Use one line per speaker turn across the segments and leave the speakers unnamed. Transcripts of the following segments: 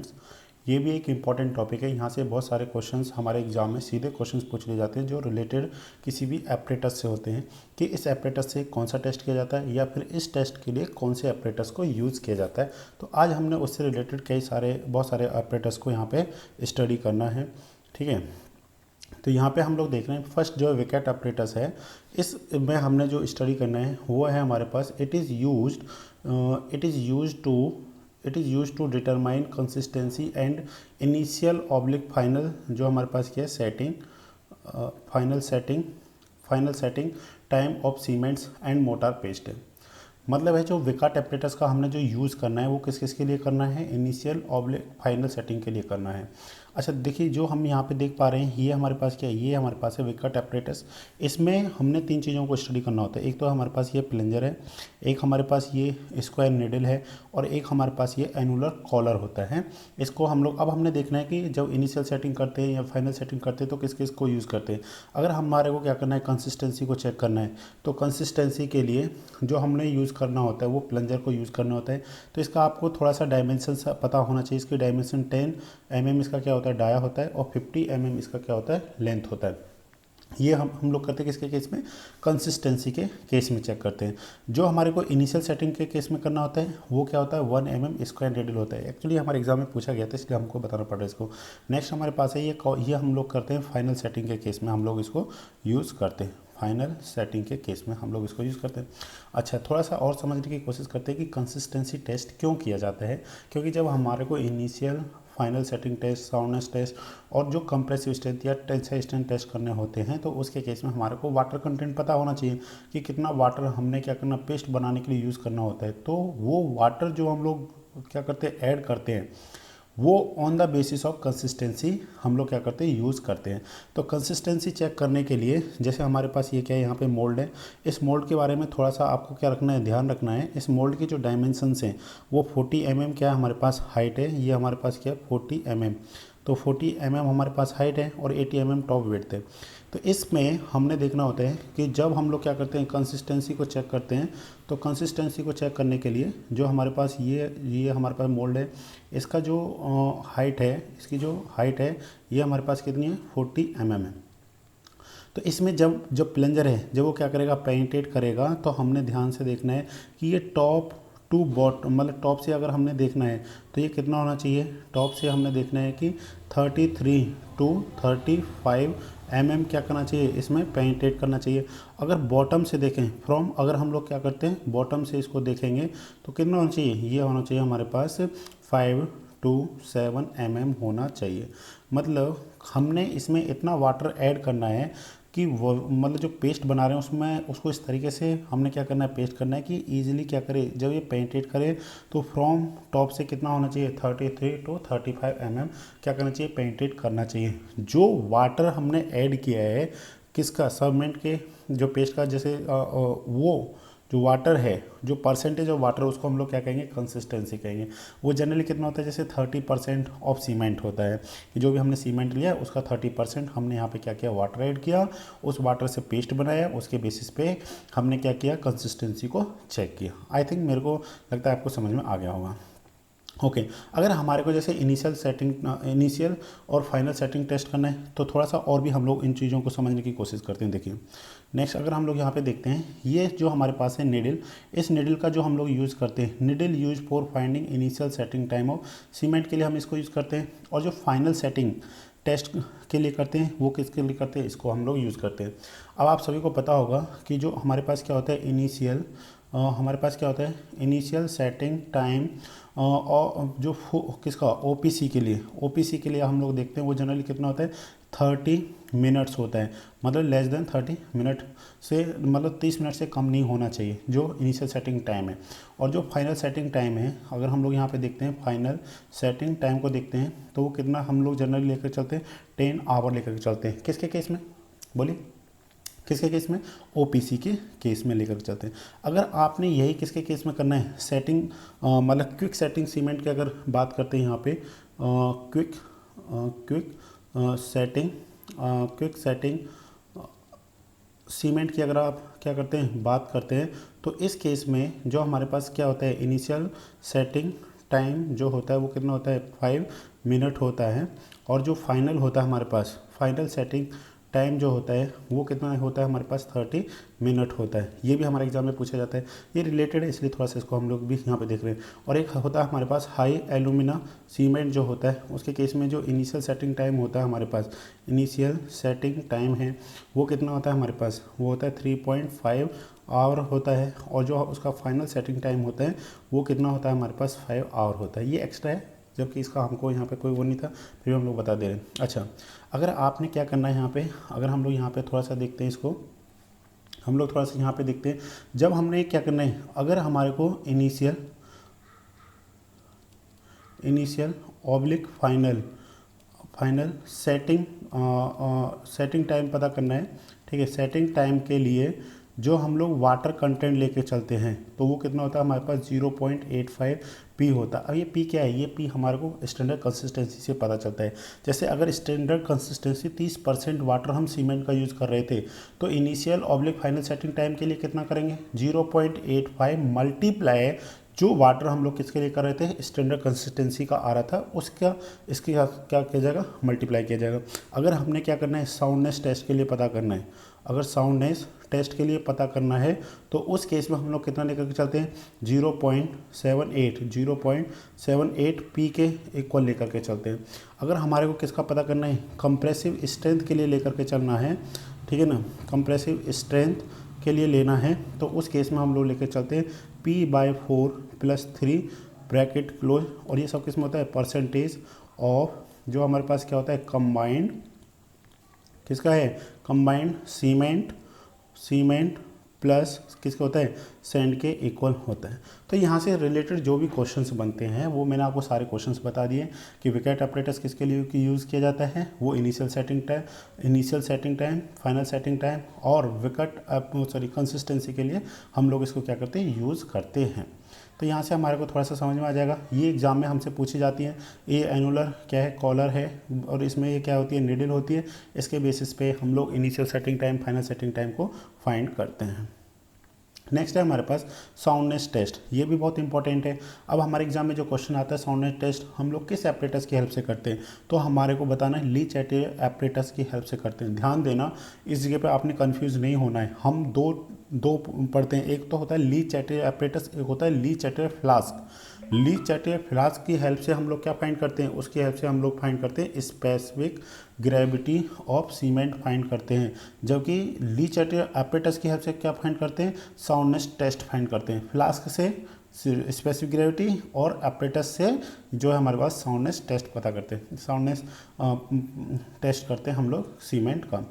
Cements. ये भी एक इम्पॉर्टेंट टॉपिक है। यहाँ से बहुत सारे क्वेश्चंस हमारे एग्जाम में सीधे क्वेश्चंस पूछ लिए जाते हैं जो रिलेटेड किसी भी एपरेटस से होते हैं कि इस एपरेटस से कौन सा टेस्ट किया जाता है या फिर इस टेस्ट के लिए कौन से एपरेटस को यूज़ किया जाता है। तो आज हमने उससे रिलेटेड बहुत सारे एपरेटस को यहाँ पे स्टडी करना है। ठीक है, तो यहाँ पे हम लोग देख रहे हैं फर्स्ट जो विकेट ऑपरेटर्स है, इस में हमने जो स्टडी करना है वो है हमारे पास it is used to determine consistency and initial oblique final, जो हमारे पास क्या है final setting time of cements and mortar paste है। मतलब है जो विकेट ऑपरेटर्स का हमने जो यूज़ करना है वो किस किस के लिए करना है, इनिशियल ऑब्लिक फाइनल सेटिंग के लिए करना है। अच्छा देखिए, जो हम यहाँ पे देख पा रहे हैं ये हमारे पास क्या है, ये हमारे पास है विकेट ऑपरेटर्स। इसमें हमने तीन चीज़ों को स्टडी करना होता है। एक तो हमारे पास ये प्लंजर है, एक हमारे पास ये स्क्वायर निडल है और एक हमारे पास ये एनुलर कॉलर होता है। इसको हम लोग अब हमने देखना है कि जब इनिशियल सेटिंग करते हैं या फाइनल सेटिंग करते हैं तो किस किस को यूज़ करते हैं। अगर हमारे को क्या करना है, कंसिस्टेंसी को चेक करना है, तो कंसिस्टेंसी के लिए जो हमने यूज़ करना होता है वो प्लंजर को यूज़ करना होता है। तो इसका आपको थोड़ा सा डायमेंशन पता होना चाहिए। इसकी डायमेंशन 10 mm इसका क्या होता है, डाया होता है, और 50 mm इसका क्या होता है, लेंथ होता है। ये हम लोग करते हैं किसके केस में, कंसिस्टेंसी के केस में चेक करते हैं। जो हमारे को इनिशियल सेटिंग के केस में करना होता है वो क्या होता है, 1 mm स्क्वायर रेडियल होता है। एक्चुअली हमारे एग्जाम में पूछा गया था इसलिए हमको बताना पड़ रहा है इसको। नेक्स्ट हमारे पास है ये हम लोग करते हैं फाइनल सेटिंग के केस में हम लोग इसको यूज़ करते हैं। फाइनल सेटिंग के केस में हम लोग इसको यूज़ करते हैं। अच्छा, थोड़ा सा और समझने की कोशिश करते हैं कि कंसिस्टेंसी टेस्ट क्यों किया जाता है। क्योंकि जब हमारे को initial final setting test, soundness test और जो कंप्रेसिव स्ट्रेंथ या टेंसाइल स्ट्रेंथ टेस्ट करने होते हैं तो उसके केस में हमारे को वाटर कंटेंट पता होना चाहिए कि कितना वाटर हमने क्या करना, पेस्ट बनाने के लिए यूज़ करना होता है। तो वो वाटर जो हम लोग क्या करते हैं, ऐड करते हैं, वो on the basis of consistency हम लोग क्या करते हैं, यूज़ करते हैं। तो कंसिस्टेंसी चेक करने के लिए जैसे हमारे पास ये क्या है, यहाँ पे मोल्ड है। इस मोल्ड के बारे में थोड़ा सा आपको क्या रखना है, ध्यान रखना है। इस मोल्ड की जो डायमेंशंस हैं वो 40 mm क्या है हमारे पास हाइट है, ये हमारे पास क्या है 40 mm। तो 40 mm हमारे पास हाइट है और 80 mm टॉप विड्थ है। तो इसमें हमने देखना होता है कि जब हम लोग क्या करते हैं, कंसिस्टेंसी को चेक करते हैं, तो कंसिस्टेंसी को चेक करने के लिए जो हमारे पास ये हमारे पास मोल्ड है, इसका जो हाइट है, इसकी जो हाइट है ये हमारे पास कितनी है, 40 mm है। तो इसमें जब प्लंजर है जब वो क्या करेगा, पेनिट्रेट करेगा, तो हमने ध्यान से देखना है कि ये टॉप टू बॉटम, मतलब टॉप से अगर हमने देखना है तो ये कितना होना चाहिए, टॉप से हमने देखना है कि 33 to 35 mm क्या करना चाहिए, इसमें पेनिट्रेट करना चाहिए। अगर बॉटम से देखें अगर हम लोग क्या करते हैं बॉटम से इसको देखेंगे तो कितना होना चाहिए, ये होना चाहिए हमारे पास 5 to 7 mm होना चाहिए। मतलब हमने इसमें इतना वाटर ऐड करना है कि वो मतलब जो पेस्ट बना रहे हैं उसमें उसको इस तरीके से हमने क्या करना है, पेस्ट करना है कि ईजिली क्या करे, जब ये पेनिट्रेट करे तो फ्रॉम टॉप से कितना होना चाहिए, 33 to 35 mm क्या करना चाहिए, पेनिट्रेट करना चाहिए। जो वाटर हमने ऐड किया है किसका, सबमेंट के जो पेस्ट का, जैसे वो जो वाटर है, जो परसेंटेज ऑफ वाटर, उसको हम लोग क्या कहेंगे, कंसिस्टेंसी कहेंगे। वो जनरली कितना होता है, जैसे 30% ऑफ सीमेंट होता है कि जो भी हमने सीमेंट लिया उसका 30% हमने यहाँ पे क्या किया, वाटर ऐड किया, उस वाटर से पेस्ट बनाया, उसके बेसिस पे हमने क्या किया, कंसिस्टेंसी को चेक किया। आई थिंक मेरे को लगता है आपको समझ में आ गया होगा। ओके अगर हमारे को जैसे इनिशियल और फाइनल सेटिंग टेस्ट करना है तो थोड़ा सा और भी हम लोग इन चीज़ों को समझने की कोशिश करते हैं। देखिए नेक्स्ट अगर हम लोग यहाँ पे देखते हैं, ये जो हमारे पास है निडल, इस निडल का जो हम लोग यूज़ करते हैं, needle use for finding initial setting time of cement के लिए हम इसको यूज़ करते हैं, और जो फाइनल सेटिंग टेस्ट के लिए करते हैं वो किसके लिए करते हैं, इसको हम लोग यूज़ करते हैं। अब आप सभी को पता होगा कि जो हमारे पास क्या होता है हमारे पास क्या होता है, इनिशियल सेटिंग टाइम, और जो किसका, ओपीसी के लिए हम लोग देखते हैं वो जनरली कितना होता है, 30 मिनट्स होता है। मतलब लेस देन 30 मिनट से, मतलब 30 मिनट से कम नहीं होना चाहिए जो इनिशियल सेटिंग टाइम है। और जो फाइनल सेटिंग टाइम है, अगर हम लोग यहाँ पे देखते हैं फाइनल सेटिंग टाइम को देखते हैं तो वो कितना हम लोग जनरली लेकर चलते हैं, 10 आवर लेकर चलते हैं। किसके केस में, बोलिए किसके केस में, ओपीसी के केस में लेकर चलते हैं। अगर आपने यही किसके केस में करना है, सेटिंग मतलब क्विक सेटिंग सीमेंट की अगर बात करते हैं यहाँ पे, क्विक सेटिंग सीमेंट की अगर आप क्या करते हैं, बात करते हैं, तो इस केस में जो हमारे पास क्या होता है, इनिशियल सेटिंग टाइम जो होता है वो कितना होता है 5 मिनट होता है, और जो फाइनल होता है हमारे पास फाइनल सेटिंग टाइम जो होता है वो कितना होता है हमारे पास 30 मिनट होता है। ये भी हमारे एग्जाम में पूछा जाता है, ये रिलेटेड है इसलिए थोड़ा सा इसको हम लोग भी यहाँ पे देख रहे हैं। और एक होता है हमारे पास हाई एल्यूमिना सीमेंट जो होता है, उसके केस में जो इनिशियल सेटिंग टाइम होता है हमारे पास, इनिशियल सेटिंग टाइम है वो कितना होता है हमारे पास, वो होता है 3.5 आवर होता है, और जो उसका फाइनल सेटिंग टाइम होता है वो कितना होता है हमारे पास 5 आवर होता है। ये एक्स्ट्रा है, जबकि इसका हमको यहाँ पे कोई वो नहीं था, फिर भी हम लोग बता दे रहे हैं। अच्छा, अगर आपने क्या करना है यहाँ पे, अगर हम लोग यहाँ पे थोड़ा सा देखते हैं इसको, हम लोग थोड़ा सा यहाँ पे देखते हैं, जब हमने क्या करना है, अगर हमारे को initial oblique final setting time पता करना है, ठीक है। सेटिंग टाइम के लिए जो हम लोग वाटर कंटेंट लेके चलते हैं तो वो कितना होता है हमारे पास 0.85 पी होता है। अब ये पी क्या है, ये पी हमारे को स्टैंडर्ड कंसिस्टेंसी से पता चलता है। जैसे अगर स्टैंडर्ड कंसिस्टेंसी 30% वाटर हम सीमेंट का यूज़ कर रहे थे, तो initial oblique final setting time के लिए कितना करेंगे 0.85 मल्टीप्लाई जो वाटर हम लोग किसके लिए कर रहे थे, स्टैंडर्ड कंसिस्टेंसी का आ रहा था उसका, इसके साथ क्या किया जाएगा, मल्टीप्लाई किया जाएगा। अगर हमने क्या करना है, साउंडनेस टेस्ट के लिए पता करना है, अगर साउंडनेस टेस्ट के लिए पता करना है तो उस केस में हम लोग कितना लेकर के चलते हैं 0.78 पी के इक्वल लेकर के चलते हैं। अगर हमारे को किसका पता करना है, कंप्रेसिव स्ट्रेंथ के लिए लेकर के चलना है, ठीक है ना, कंप्रेसिव स्ट्रेंथ के लिए लेना है तो उस केस में हम लोग लेकर चलते हैं P/4 + 3 ब्रैकेट क्लोज, और ये सब किस में होता है परसेंटेज ऑफ जो हमारे पास क्या होता है कंबाइंड, किसका है कंबाइंड सीमेंट प्लस किसका होता है सैंड के इक्वल होता है। तो यहाँ से रिलेटेड जो भी क्वेश्चंस बनते हैं वो मैंने आपको सारे क्वेश्चंस बता दिए कि विकेट ऑपरेटर्स किसके लिए यूज़ किया जाता है, वो initial setting time, final setting time और विकेट कंसिस्टेंसी के लिए हम लोग इसको क्या करते हैं यूज़ करते हैं। तो यहाँ से हमारे को थोड़ा सा समझ में आ जाएगा। ये एग्जाम में हमसे पूछी जाती है, ये एनुलर क्या है कॉलर है, और इसमें ये क्या होती है निडल होती है। इसके बेसिस पे हम लोग initial setting time final setting time को फाइंड करते हैं। नेक्स्ट है हमारे पास साउंडनेस टेस्ट, ये भी बहुत इंपॉर्टेंट है। अब हमारे एग्जाम में जो क्वेश्चन आता है साउंडनेस टेस्ट हम लोग किस एपरेटस की हेल्प से करते हैं, तो हमारे को बताना है लीच एपरेटस की हेल्प से करते हैं। ध्यान देना इस जगह पे आपने कंफ्यूज नहीं होना है। हम दो पढ़ते हैं, एक तो होता है लीच एपरेटस, एक होता है लीच फ्लास्क। लीच फ्लास्क की हेल्प से हम लोग क्या फाइंड करते हैं, उसकी हेल्प से हम लोग फाइंड करते हैं specific gravity of cement find करते हैं, जबकि लीच एपरेटस की हेल्प से क्या फाइंड करते हैं साउंडनेस टेस्ट फाइंड करते हैं। फ्लास्क से स्पेसिफिक ग्रेविटी और एपरेटस से जो है हमारे पास साउंडनेस टेस्ट पता करते हैं, साउंडनेस टेस्ट करते हैं हम लोग सीमेंट का।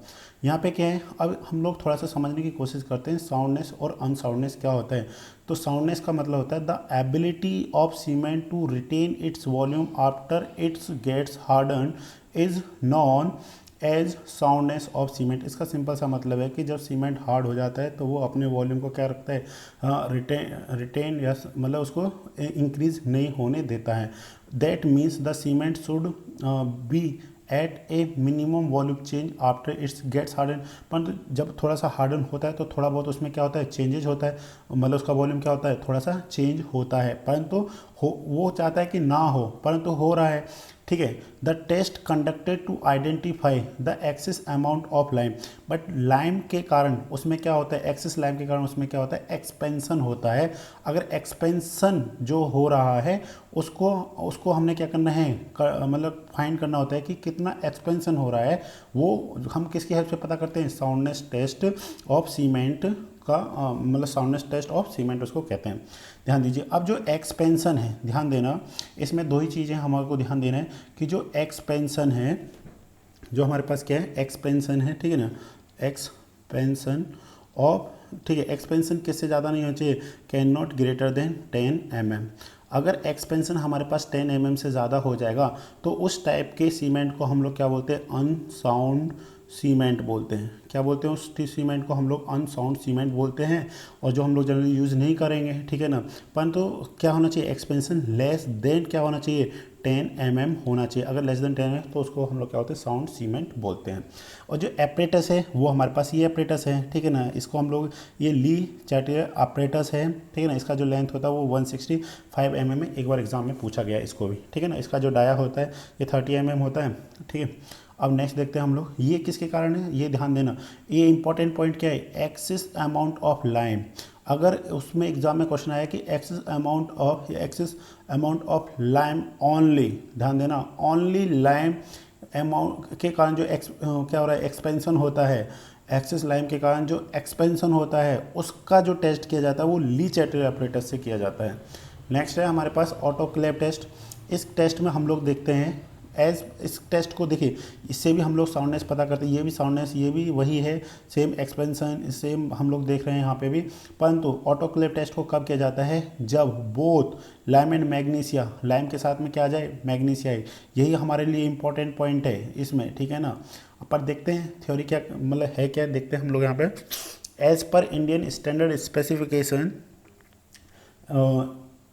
यहाँ पे क्या है, अब हम लोग थोड़ा सा समझने की कोशिश करते हैं साउंडनेस और अनसाउंडनेस क्या होता है। तो साउंडनेस का मतलब होता है the ability of cement to retain its volume after its gets harden is known as soundness of cement. इसका सिंपल सा मतलब है कि जब सीमेंट हार्ड हो जाता है तो वो अपने वॉल्यूम को क्या रखता है, रिटेन या मतलब उसको इंक्रीज नहीं होने देता है। That means the cement should be at a minimum volume change after its gets harden. परंतु जब थोड़ा सा हार्डन होता है तो थोड़ा बहुत उसमें क्या होता है चेंजेज होता है, मतलब उसका वॉल्यूम क्या होता है थोड़ा सा चेंज होता है, परंतु वो चाहता है कि ना हो परंतु हो रहा है, ठीक है। The test conducted to identify the excess amount of lime, but lime के कारण उसमें क्या होता है, एक्सेस लाइम के कारण उसमें क्या होता है एक्सपेंशन होता है। अगर एक्सपेंशन जो हो रहा है उसको हमने क्या करना है मतलब फाइंड करना होता है कि कितना एक्सपेंशन हो रहा है, वो हम किसकी हेल्प से पता करते हैं साउंडनेस टेस्ट ऑफ सीमेंट का, मतलब साउंडनेस टेस्ट ऑफ सीमेंट उसको कहते हैं। ध्यान दीजिए, अब जो एक्सपेंशन है ध्यान देना, इसमें दो ही चीज़ें हमारे को ध्यान देना है कि जो एक्सपेंशन है जो हमारे पास क्या है एक्सपेंशन है, ठीक है ना, एक्सपेंशन ऑफ, ठीक है, एक्सपेंशन किससे ज़्यादा नहीं होना चाहिए, can not greater than 10 mm। अगर एक्सपेंशन हमारे पास 10 mm से ज़्यादा हो जाएगा तो उस टाइप के सीमेंट को हम लोग क्या बोलते हैं अनसाउंड सीमेंट बोलते हैं। क्या बोलते हैं उस सीमेंट को हम लोग अनसाउंड सीमेंट बोलते हैं, और जो हम लोग जनरली यूज़ नहीं करेंगे, ठीक है ना। परंतु क्या होना चाहिए एक्सपेंशन लेस देन क्या होना चाहिए 10 mm होना चाहिए। अगर लेस देन 10 है तो उसको हम लोग क्या होते हैं, साउंड सीमेंट बोलते हैं। और जो एपरेटस है वो हमारे पास ये एपरेटस है, ठीक है ना, इसको हम लोग ये ली चैटियर एपरेटस है, ठीक है ना। इसका जो लेंथ होता है वो 165 mm में, एक बार एग्जाम में पूछा गया है इसको भी, ठीक है ना। इसका जो डाया होता है ये 30 mm होता है, ठीक है। अब नेक्स्ट देखते हैं हम लोग, ये किसके कारण है, ये ध्यान देना, ये इंपॉर्टेंट पॉइंट क्या है, एक्सिस अमाउंट ऑफ लाइम। अगर उसमें एग्जाम में क्वेश्चन आया कि axis amount of lime only, ध्यान देना, ओनली लाइम अमाउंट के कारण जो क्या हो रहा है, एक्सपेंशन होता है, एक्सिस लाइम के कारण जो एक्सपेंशन होता है उसका जो टेस्ट किया जाता है वो ली चैटियर एपरेटस से किया जाता है। नेक्स्ट है हमारे पास ऑटोक्लेव टेस्ट। इस टेस्ट में हम लोग देखते हैं इस टेस्ट को देखिए, इससे भी हम लोग साउंडनेस पता करते हैं, ये भी साउंडनेस, ये भी वही है, सेम एक्सपेंशन, सेम हम लोग देख रहे हैं यहाँ पे भी। परंतु ऑटोक्लेव टेस्ट को कब किया जाता है, जब both lime and magnesia, lime के साथ में क्या आ जाए, मैग्नीशिया है। यही हमारे लिए इंपॉर्टेंट पॉइंट है इसमें, ठीक है ना। पर देखते हैं थ्योरी क्या मतलब है, क्या देखते हैं हम लोग यहाँ पे। एज पर Indian standard specification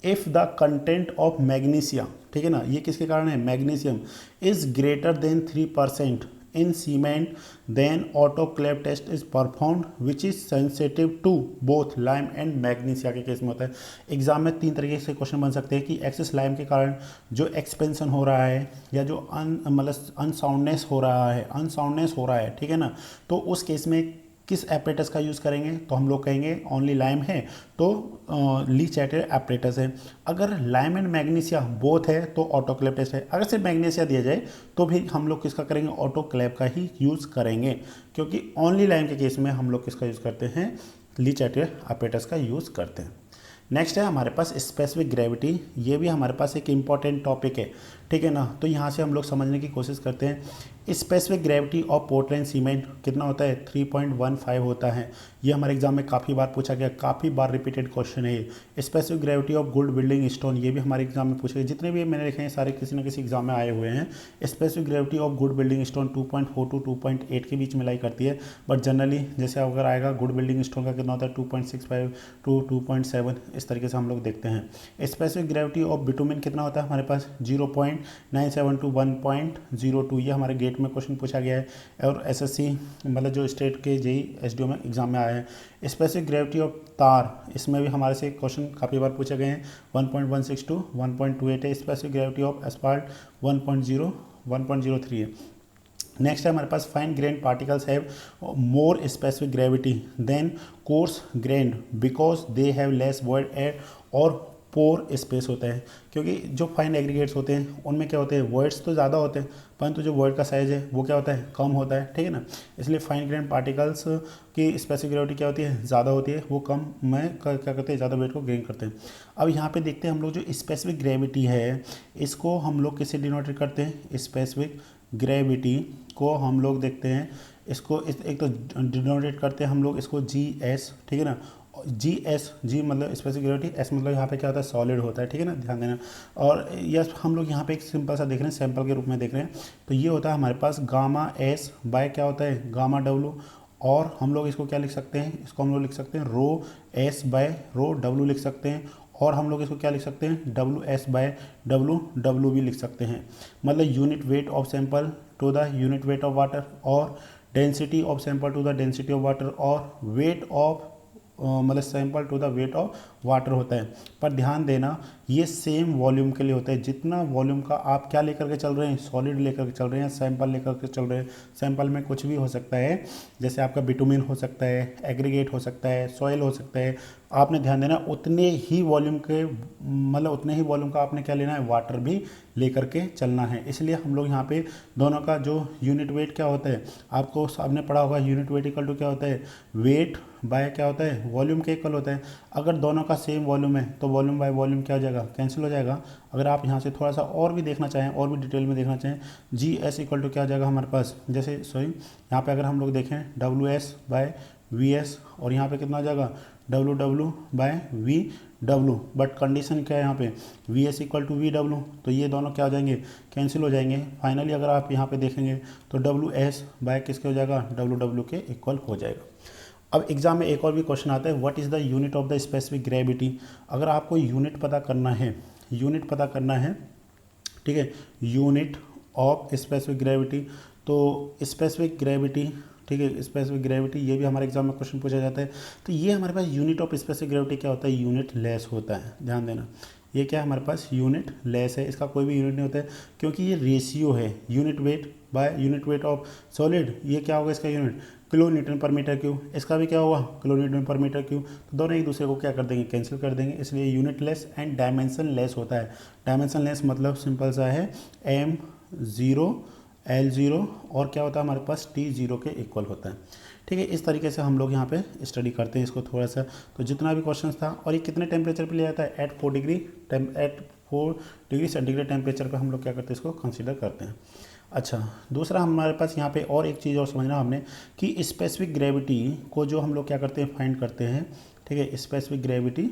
if the content of magnesia, ठीक है ना, ये किसके कारण है, magnesium is greater than 3% in cement, then autoclave test is performed which is sensitive to both lime and magnesia के केस में होता है। एग्जाम में 3 तरीके से क्वेश्चन बन सकते हैं कि एक्सेस लाइम के कारण जो एक्सपेंशन हो रहा है या जो अनसाउंडनेस हो रहा है, ठीक है ना, तो उस केस में किस एपरेटस का यूज़ करेंगे, तो हम लोग कहेंगे ओनली लाइम है तो ली चैटियर एपरेटस है। अगर लाइम एंड मैग्नीशिया बोथ है तो ऑटोक्लेव टेस्ट है। अगर सिर्फ मैग्नीशिया दिया जाए तो भी हम लोग किसका करेंगे, ऑटोक्लेव का ही यूज़ करेंगे, क्योंकि ओनली लाइम के केस में हम लोग किसका यूज़ करते हैं, ली चैटियर एपरेटस का यूज़ करते हैं। नेक्स्ट है हमारे पास स्पेसिफिक ग्रेविटी, ये भी हमारे पास एक इम्पॉर्टेंट टॉपिक है, ठीक है ना। तो यहाँ से हम लोग समझने की कोशिश करते हैं। Specific gravity of Portland cement कितना होता है, 3.15 होता है। ये हमारे एग्जाम में काफ़ी बार पूछा गया, काफ़ी बार रिपीटेड क्वेश्चन है ये। Specific gravity of good building stone, ये भी हमारे एग्जाम में पूछे गए, जितने भी मैंने लिखे हैं सारे किसी न किसी एग्जाम में आए हुए हैं। Specific gravity of good building stone 2.4 to 2.8 के बीच में लाई करती है, बट जनरली जैसे अगर आएगा गुड बिल्डिंग स्टोन का कितना होता है, 2.65 टू 2.7, इस तरीके से हम लोग देखते हैं। स्पेसिफिक ग्रेविटी ऑफ बिटुमिन कितना होता है हमारे पास, 0.97 टू 1.02, ये हमारे गेट में क्वेश्चन पूछा गया है और एसएससी मतलब जो स्टेट के जेई एसडीओ में एग्जाम में आया है। स्पेसिफिक ग्रेविटी ऑफ तार, इसमें भी हमारे से क्वेश्चन काफ़ी बार पूछे गए हैं, 1.16 टू 1.28 है। स्पेसिफिक ग्रेविटी ऑफ एस्फाल्ट 1.03 है। नेक्स्ट है हमारे पास fine grain particles have more specific gravity than coarse grain because they have less void air और पोर स्पेस होता है, क्योंकि जो फाइन एग्रीगेट्स होते हैं उनमें क्या होते हैं, वर्ड्स तो ज़्यादा होते हैं परंतु जो वर्ड का साइज़ है वो क्या होता है, कम होता है, ठीक है ना। इसलिए फाइन ग्रेन पार्टिकल्स की स्पेसिफिक ग्रेविटी क्या होती है, ज़्यादा होती है, वो कम में क्या करते हैं, ज़्यादा वेट को गेन करते हैं। अब यहाँ पे देखते हैं हम लोग जो स्पेसिफिक ग्रेविटी है इसको हम लोग किससे डिनोटेट करते हैं, स्पेसिफिक ग्रेविटी को हम लोग देखते हैं इसको एक तो डिनोटेट करते हैं हम लोग इसको GS, ठीक है ना। जी मतलब स्पेसिफिक ग्रेविटी, एस मतलब यहाँ पे क्या होता है, सॉलिड होता है, ठीक है ना, ध्यान देना। और यस हम लोग यहाँ पे एक सिंपल सा देख रहे हैं, सैंपल के रूप में देख रहे हैं, तो ये होता है हमारे पास गामा S बाय क्या होता है, गामा W, और हम लोग इसको क्या लिख सकते हैं, इसको हम लोग लिख सकते हैं रो S बाय रो W लिख सकते हैं, और हम लोग इसको क्या लिख सकते हैं, WS बाय W भी लिख सकते हैं। मतलब unit weight of sample to the unit weight of water, और density of sample to the density of water, और वेट ऑफ मतलब sample to the weight of water होता है। पर ध्यान देना ये सेम वॉल्यूम के लिए होता है, जितना वॉल्यूम का आप क्या लेकर के चल रहे हैं, सॉलिड लेकर के चल रहे हैं, सैंपल लेकर के चल रहे हैं। सैंपल में कुछ भी हो सकता है, जैसे आपका बिटुमिन हो सकता है, एग्रीगेट हो सकता है, सॉइल हो सकता है। आपने ध्यान देना उतने ही वॉल्यूम के मतलब उतने ही वॉल्यूम का आपने क्या लेना है, वाटर भी लेकर के चलना है। इसलिए हम लोग यहाँ पे दोनों का जो यूनिट वेट क्या होता है, आपको आपने पढ़ा होगा, यूनिट वेट इक्वल टू क्या होता है, वेट बाय क्या होता है, वॉल्यूम के इक्वल होता है। अगर दोनों का सेम वॉल्यूम है तो वॉल्यूम बाय वॉल्यूम क्या हो जाएगा, कैंसिल हो जाएगा। अगर आप यहाँ से थोड़ा सा और भी देखना चाहें, और भी डिटेल में देखना चाहें, GS इक्वल टू क्या हो जाएगा हमारे पास, जैसे यहाँ पे अगर हम लोग देखें WS बाय VS, और यहाँ पे कितना हो जाएगा, WW by VW, but condition क्या है यहाँ पे, VS इक्वल टू VW, तो ये दोनों क्या हो जाएंगे, कैंसिल हो जाएंगे। फाइनली अगर आप यहाँ पे देखेंगे तो WS बाय किसके हो जाएगा, WW के इक्वल हो जाएगा। अब एग्जाम में एक और भी क्वेश्चन आता है, what is the unit of the specific gravity. अगर आपको यूनिट पता करना है, ठीक है, यूनिट ऑफ स्पेसिफिक ग्रेविटी। तो स्पेसिफिक ग्रेविटी, ठीक है, स्पेसिफिक ग्रेविटी ये भी हमारे एग्जाम में क्वेश्चन पूछा जाता है। तो ये हमारे पास यूनिट ऑफ स्पेसिफिक ग्रेविटी क्या होता है, यूनिट लेस होता है, ध्यान देना। ये क्या है हमारे पास, यूनिट लेस है, इसका कोई भी यूनिट नहीं होता है क्योंकि ये रेशियो है, unit weight by unit weight of solid. ये क्या होगा इसका यूनिट, किलो न्यूटन पर मीटर क्यूब, इसका भी क्या होगा, किलो न्यूटन पर मीटर क्यूब। तो दोनों एक दूसरे को क्या कर देंगे, कैंसिल कर देंगे, इसलिए unit less and dimension less होता है। डायमेंशन लेस मतलब सिंपल सा है, M0 L0 और क्या होता है हमारे पास, T0 के इक्वल होता है। ठीक है, इस तरीके से हम लोग यहाँ पे स्टडी करते हैं इसको थोड़ा सा। तो जितना भी क्वेश्चन था, और ये कितने टेम्परेचर पे ले जाता है, एट 4 डिग्री सेंटीग्रेड टेम्परेचर पे हम लोग क्या करते हैं, इसको कंसीडर करते हैं। अच्छा, दूसरा हमारे पास यहाँ पे और एक चीज़ और समझना हमने कि स्पेसिफिक ग्रेविटी को जो हम लोग क्या करते हैं, फाइंड करते हैं। ठीक है, स्पेसिफिक ग्रेविटी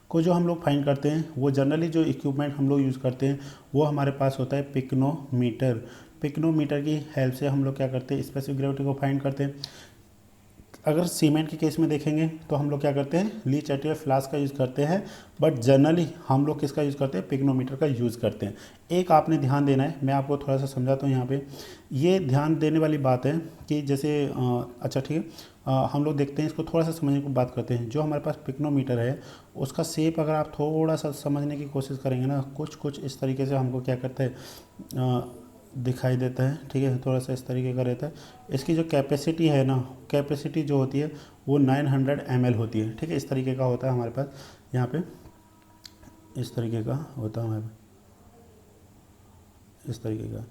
को जो हम लोग फाइंड करते हैं, वो जनरली जो इक्विपमेंट हम लोग यूज़ करते हैं वो हमारे पास होता है पिक्नोमीटर। पिक्नोमीटर की हेल्प से हम लोग क्या करते हैं, स्पेसिफिक ग्रेविटी को फाइंड करते हैं। अगर सीमेंट के केस में देखेंगे तो हम लोग क्या करते हैं, ली चैटियर फ्लास्क का यूज़ करते हैं, बट जनरली हम लोग किसका यूज़ करते हैं, पिक्नोमीटर का यूज़ करते हैं। एक आपने ध्यान देना है, मैं आपको थोड़ा सा समझाता हूँ यहाँ पे। ये ध्यान देने वाली बात है कि जैसे अच्छा ठीक है, हम लोग देखते हैं, इसको थोड़ा सा समझने की बात करते हैं। जो हमारे पास पिक्नोमीटर है उसका शेप अगर आप थोड़ा सा समझने की कोशिश करेंगे ना, कुछ इस तरीके से हमको क्या करता है, दिखाई देता है। ठीक है, थोड़ा सा इस तरीके का रहता है। इसकी जो कैपेसिटी है ना, कैपेसिटी जो होती है वो 900 ml होती है। ठीक है, इस तरीके का होता है हमारे पास, यहाँ पे इस तरीके का होता है हमारे पास, इस तरीके का।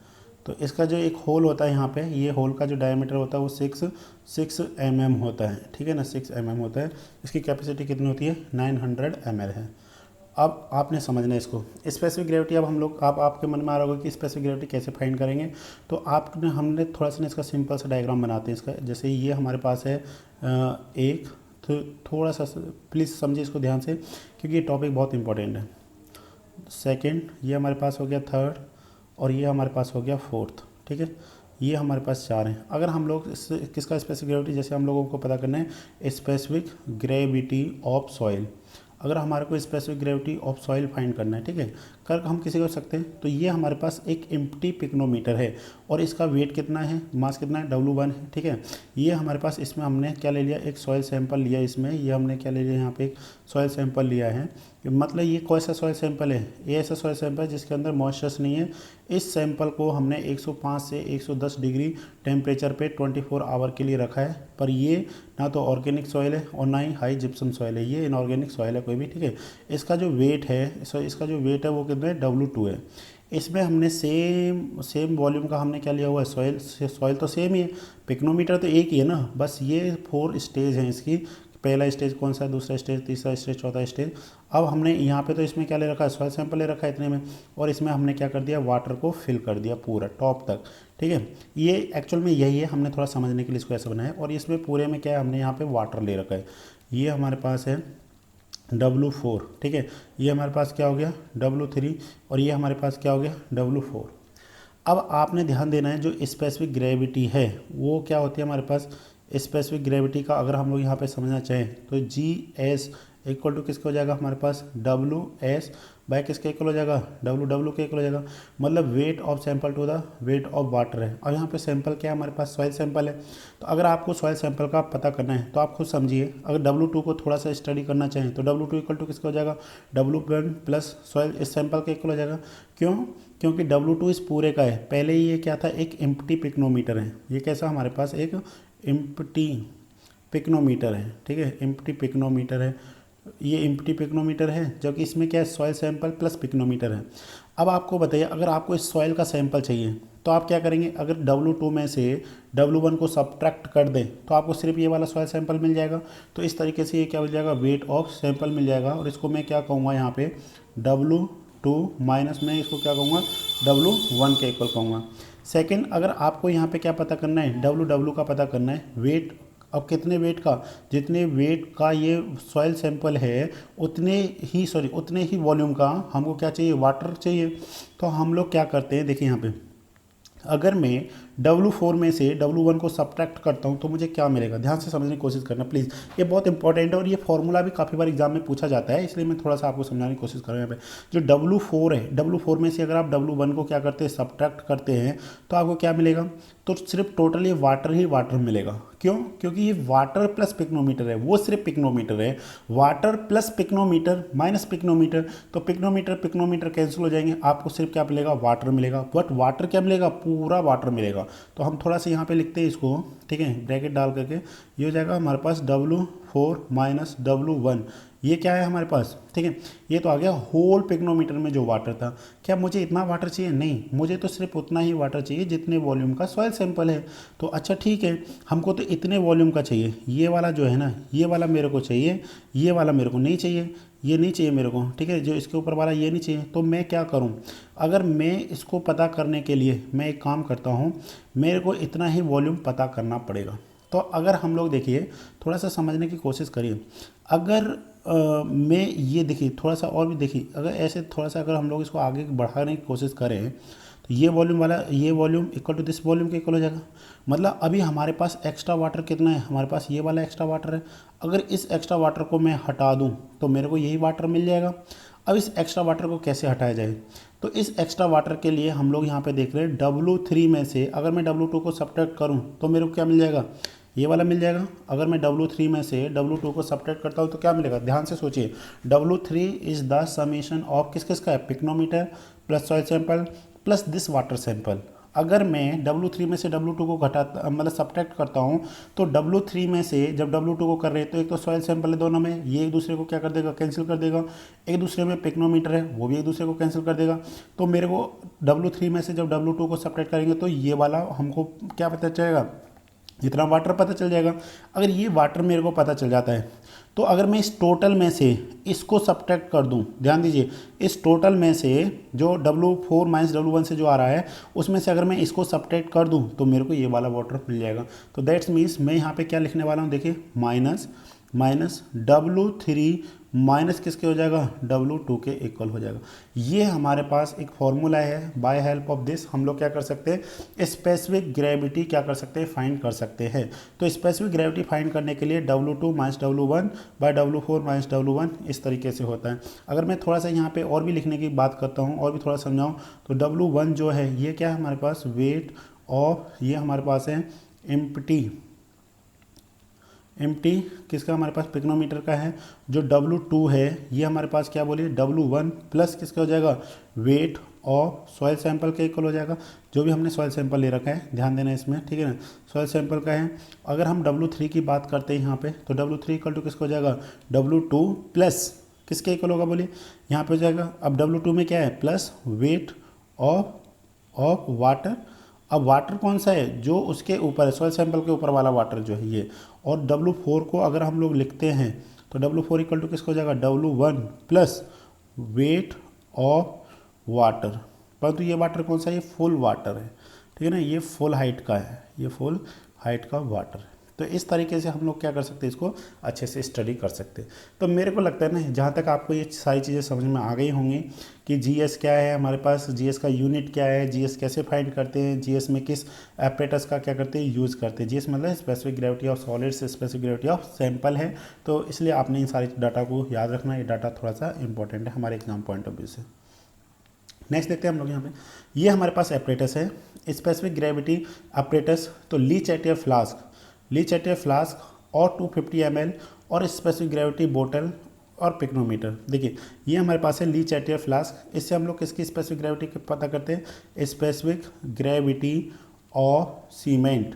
तो इसका जो एक होल होता है यहाँ पे, ये होल का जो डायमीटर होता है वो 6 mm होता है। ठीक है ना, 6 mm होता है। इसकी कैपेसिटी कितनी होती है, 900 ml है। अब आपने समझना है इसको, स्पेसिफिक ग्रेविटी। अब हम लोग आपके मन में आ रहा होगा कि स्पेसिफिक ग्रेविटी कैसे फाइंड करेंगे। तो आपने हमने थोड़ा सा इसका सिंपल सा डायग्राम बनाते हैं इसका। जैसे ये हमारे पास है एक, तो थोड़ा सा प्लीज़ समझिए इसको ध्यान से क्योंकि ये टॉपिक बहुत इंपॉर्टेंट है। सेकंड, ये हमारे पास हो गया थर्ड, और ये हमारे पास हो गया फोर्थ। ठीक है, ये हमारे पास 4 हैं। अगर हम लोग किसका स्पेसिफिक ग्रेविटी, जैसे हम लोगों को पता करना है स्पेसिफिक ग्रेविटी ऑफ सॉइल। अगर हमारे को specific gravity of soil find करना है, ठीक है, कर हम किसी कर सकते हैं। तो ये हमारे पास एक एम्प्टी पिक्नोमीटर है और इसका वेट कितना है, मास कितना है, W1 है। ठीक है, ये हमारे पास, इसमें हमने क्या ले लिया, एक सॉइल सैंपल लिया। इसमें ये हमने क्या ले लिया, यहाँ पे एक सॉइल सैंपल लिया है। मतलब ये कौन सा सॉइल सैंपल है, ये ऐसा सॉइल सैंपल है जिसके अंदर मॉइस्चर्स नहीं है। इस सैंपल को हमने 105 से 110 डिग्री टेम्परेचर पे 24 आवर के लिए रखा है। पर ये ना तो ऑर्गेनिक सॉइल है और ना ही हाई जिप्सम सॉइल है, ये इनऑर्गेनिक सॉइल है कोई भी। ठीक है, इसका जो वेट है, इसका जो वेट है वो कितना है, W2 है। इसमें हमने सेम वॉल्यूम का हमने क्या लिया हुआ है, सॉइल तो सेम ही है, पिक्नोमीटर तो एक ही है ना। बस ये 4 स्टेज हैं इसकी। पहला स्टेज कौन सा है, दूसरा स्टेज, तीसरा स्टेज, चौथा स्टेज। अब हमने यहाँ पे तो इसमें क्या ले रखा है, सॉइल सैंपल ले रखा है इतने में, और इसमें हमने क्या कर दिया, वाटर को फिल कर दिया पूरा टॉप तक। ठीक है, ये एक्चुअल में यही है, हमने थोड़ा समझने के लिए इसको ऐसा बनाया है। और इसमें पूरे में क्या है, हमने यहाँ पे वाटर ले रखा है। ये हमारे पास है W4। ठीक है, ये हमारे पास क्या हो गया, W3, और ये हमारे पास क्या हो गया, W4। अब आपने ध्यान देना है, जो स्पेसिफिक ग्रेविटी है वो क्या होती है हमारे पास। स्पेसिफिक ग्रेविटी का अगर हम लोग यहाँ पे समझना चाहें तो GS इक्वल टू किसका हो जाएगा हमारे पास, WS बाय किसके इक्वल हो जाएगा, W के इक्वल हो जाएगा। मतलब weight of sample to the weight of water है। और यहाँ पे सैंपल क्या है हमारे पास, सॉइल सैंपल है। तो अगर आपको सॉइल सैंपल का पता करना है तो आप खुद समझिए, अगर W2 को थोड़ा सा स्टडी करना चाहें तो W2 इक्वल टू किसका हो जाएगा, W1 प्लस सॉइल इस सैंपल के इक्वल हो जाएगा। क्यों, क्योंकि W2 इस पूरे का है। पहले ये क्या था, एक एम्प्टी पिक्नोमीटर है। ये कैसा हमारे पास एक एम्प्टी पिक्नोमीटर है। ठीक है, एम्प्टी पिक्नोमीटर है, ये एम्प्टी पिक्नोमीटर है, जबकि इसमें क्या है, सॉइल सैंपल प्लस पिक्नोमीटर है। अब आपको बताइए, अगर आपको इस सॉइल का सैंपल चाहिए तो आप क्या करेंगे, अगर W2 में से W1 को सब्ट्रैक्ट कर दें तो आपको सिर्फ ये वाला सॉइल सैंपल मिल जाएगा। तो इस तरीके से ये क्या मिल जाएगा, वेट ऑफ सैंपल मिल जाएगा। और इसको मैं क्या कहूँगा यहाँ पे, W2 माइनस में इसको क्या कहूँगा, W1 के इक्वल कहूँगा। सेकेंड, अगर आपको यहाँ पे क्या पता करना है, W का पता करना है, वेट। अब कितने वेट का, जितने वेट का ये सॉइल सैंपल है उतने ही वॉल्यूम का हमको क्या चाहिए, वाटर चाहिए। तो हम लोग क्या करते हैं, देखिए यहाँ पे, अगर मैं W4 में से W1 को सब्ट्रैक्ट करता हूँ तो मुझे क्या मिलेगा, ध्यान से समझने की कोशिश करना प्लीज़, ये बहुत इंपॉर्टेंट है और ये फॉर्मूला भी काफ़ी बार एग्जाम में पूछा जाता है, इसलिए मैं थोड़ा सा आपको समझाने की कोशिश कर रहा हूँ। यहाँ पे जो W4 है, W4 में से अगर आप W1 को क्या करते हैं, सब्ट्रैक्ट करते हैं तो आपको क्या मिलेगा, तो सिर्फ टोटल ये वाटर ही वाटर मिलेगा। क्यों? क्योंकि ये वाटर प्लस पिक्नोमीटर है, वो सिर्फ पिक्नोमीटर है, water plus pycnometer minus pycnometer, तो पिक्नोमीटर पिक्नोमीटर कैंसिल हो जाएंगे, आपको सिर्फ क्या मिलेगा, वाटर मिलेगा। बट वाटर क्या मिलेगा, पूरा वाटर मिलेगा। तो हम थोड़ा सा यहाँ पे लिखते हैं इसको, ठीक है, ब्रैकेट डाल करके, ये हो जाएगा हमारे पास W4 माइनस W1, ये क्या है हमारे पास, ठीक है, ये तो आ गया होल पिक्नोमीटर में जो वाटर था। क्या मुझे इतना वाटर चाहिए? नहीं, मुझे तो सिर्फ उतना ही वाटर चाहिए जितने वॉल्यूम का सॉइल सैंपल है। तो अच्छा ठीक है, हमको तो इतने वॉल्यूम का चाहिए, ये वाला जो है ना, ये वाला मेरे को चाहिए, ये वाला मेरे को नहीं चाहिए, ये नहीं चाहिए मेरे को, ठीक है, जो इसके ऊपर वाला ये नहीं चाहिए। तो मैं क्या करूं, अगर मैं इसको पता करने के लिए मैं एक काम करता हूं, मेरे को इतना ही वॉल्यूम पता करना पड़ेगा। तो अगर हम लोग देखिए, थोड़ा सा समझने की कोशिश करिए, अगर मैं ये देखिए थोड़ा सा और भी देखिए, अगर ऐसे थोड़ा सा अगर हम लोग इसको आगे बढ़ाने की कोशिश करें तो ये वॉल्यूम वाला, ये volume equal to this volume के इक्वल हो जाएगा। मतलब अभी हमारे पास एक्स्ट्रा वाटर कितना है, हमारे पास ये वाला एक्स्ट्रा वाटर है, अगर इस एक्स्ट्रा वाटर को मैं हटा दूं तो मेरे को यही वाटर मिल जाएगा। अब इस एक्स्ट्रा वाटर को कैसे हटाया जाए, तो इस एक्स्ट्रा वाटर के लिए हम लोग यहाँ पे देख रहे हैं W3 में से अगर मैं W2 को सब्ट्रैक्ट करूँ तो मेरे को क्या मिल जाएगा, ये वाला मिल जाएगा। अगर मैं W3 में से W2 को सब्ट्रैक्ट करता हूँ तो क्या मिलेगा, ध्यान से सोचिए, W3 is the summation of किस किस का है, pycnometer plus soil sample plus this water sample. अगर मैं W3 में से W2 को घटाता मतलब सब्ट्रैक्ट करता हूँ तो W3 में से जब W2 को कर रहे हैं तो एक तो सॉइल सैंपल है दोनों में, ये एक दूसरे को क्या कर देगा, कैंसिल कर देगा। एक दूसरे में पिक्नोमीटर है, वो भी एक दूसरे को कैंसिल कर देगा। तो मेरे को W3 में से जब W2 को सब्ट्रैक्ट करेंगे तो ये वाला हमको क्या पता चलेगा, जितना वाटर पता चल जाएगा। अगर ये वाटर मेरे को पता चल जाता है तो अगर मैं इस टोटल में से इसको सब्ट्रैक्ट कर दूं, ध्यान दीजिए, इस टोटल में से जो W4 माइनस W1 से जो आ रहा है उसमें से अगर मैं इसको सब्ट्रैक्ट कर दूं तो मेरे को ये वाला वाटर मिल जाएगा। तो दैट्स मीन्स मैं यहाँ पे क्या लिखने वाला हूँ, देखिए, माइनस माइनस W3 माइनस किसके हो जाएगा, W2 के इक्वल हो जाएगा। ये हमारे पास एक फॉर्मूला है, बाय हेल्प ऑफ दिस हम लोग क्या कर सकते हैं, स्पेसिफिक ग्रेविटी क्या कर सकते हैं, फाइंड कर सकते हैं। तो स्पेसिफिक ग्रेविटी फाइंड करने के लिए W2 minus W1 bye W4 minus W1 इस तरीके से होता है। अगर मैं थोड़ा सा यहाँ पे और भी लिखने की बात करता हूँ और भी थोड़ा समझाऊँ तो W1 जो है ये क्या है हमारे पास, वेट ऑफ, ये हमारे पास है एम्प्टी किसका, हमारे पास पिक्नोमीटर का है। जो W2 है ये हमारे पास क्या बोलिए, W1 प्लस किसका हो जाएगा, वेट ऑफ सॉइल सैंपल के इक्वल हो जाएगा। जो भी हमने सॉइल सैंपल ले रखा है ध्यान देना इसमें, ठीक है ना, सॉइल सैंपल का है। अगर हम W3 की बात करते हैं यहाँ पे तो W3 इक्वल टू किसका हो जाएगा, W2 प्लस किसके इक्वल होगा बोलिए, यहाँ पे हो जाएगा। अब W2 में क्या है, प्लस वेट ऑफ वाटर। अब वाटर कौन सा है, जो उसके ऊपर है, सॉइल सैंपल के ऊपर वाला वाटर जो है ये। और W4 को अगर हम लोग लिखते हैं तो W4 इक्वल टू किसको हो जाएगा, W1 plus wait of water. परंतु ये वाटर कौन सा है, ये फुल वाटर है, ठीक है ना, ये फुल हाइट का है, ये फुल हाइट का वाटर है। तो इस तरीके से हम लोग क्या कर सकते हैं, इसको अच्छे से स्टडी कर सकते हैं। तो मेरे को लगता है ना, जहाँ तक आपको ये सारी चीज़ें समझ में आ गई होंगी कि जीएस क्या है, हमारे पास जीएस का यूनिट क्या है, जीएस कैसे फाइंड करते हैं, जीएस में किस एपरेटस का क्या करते हैं, यूज़ करते हैं। जीएस मतलब specific gravity of solids, specific gravity of sample है। तो इसलिए आपने इन सारी डाटा को याद रखना, ये डाटा थोड़ा सा इंपॉर्टेंट है हमारे एग्जाम पॉइंट ऑफ व्यू से। नेक्स्ट देखते हैं हम लोग यहाँ पे, ये हमारे पास एपरेटस है, स्पेसिफिक ग्रेविटी एपरेटस। तो ली चैटियर फ्लास्क और 250 ml और स्पेसिफिक ग्रेविटी बोतल और पिक्नोमीटर। देखिए ये हमारे पास है ली चैटियर फ्लास्क, इससे हम लोग किसकी स्पेसिफिक ग्रेविटी पता करते हैं, स्पेसिफिक ग्रेविटी ऑफ सीमेंट।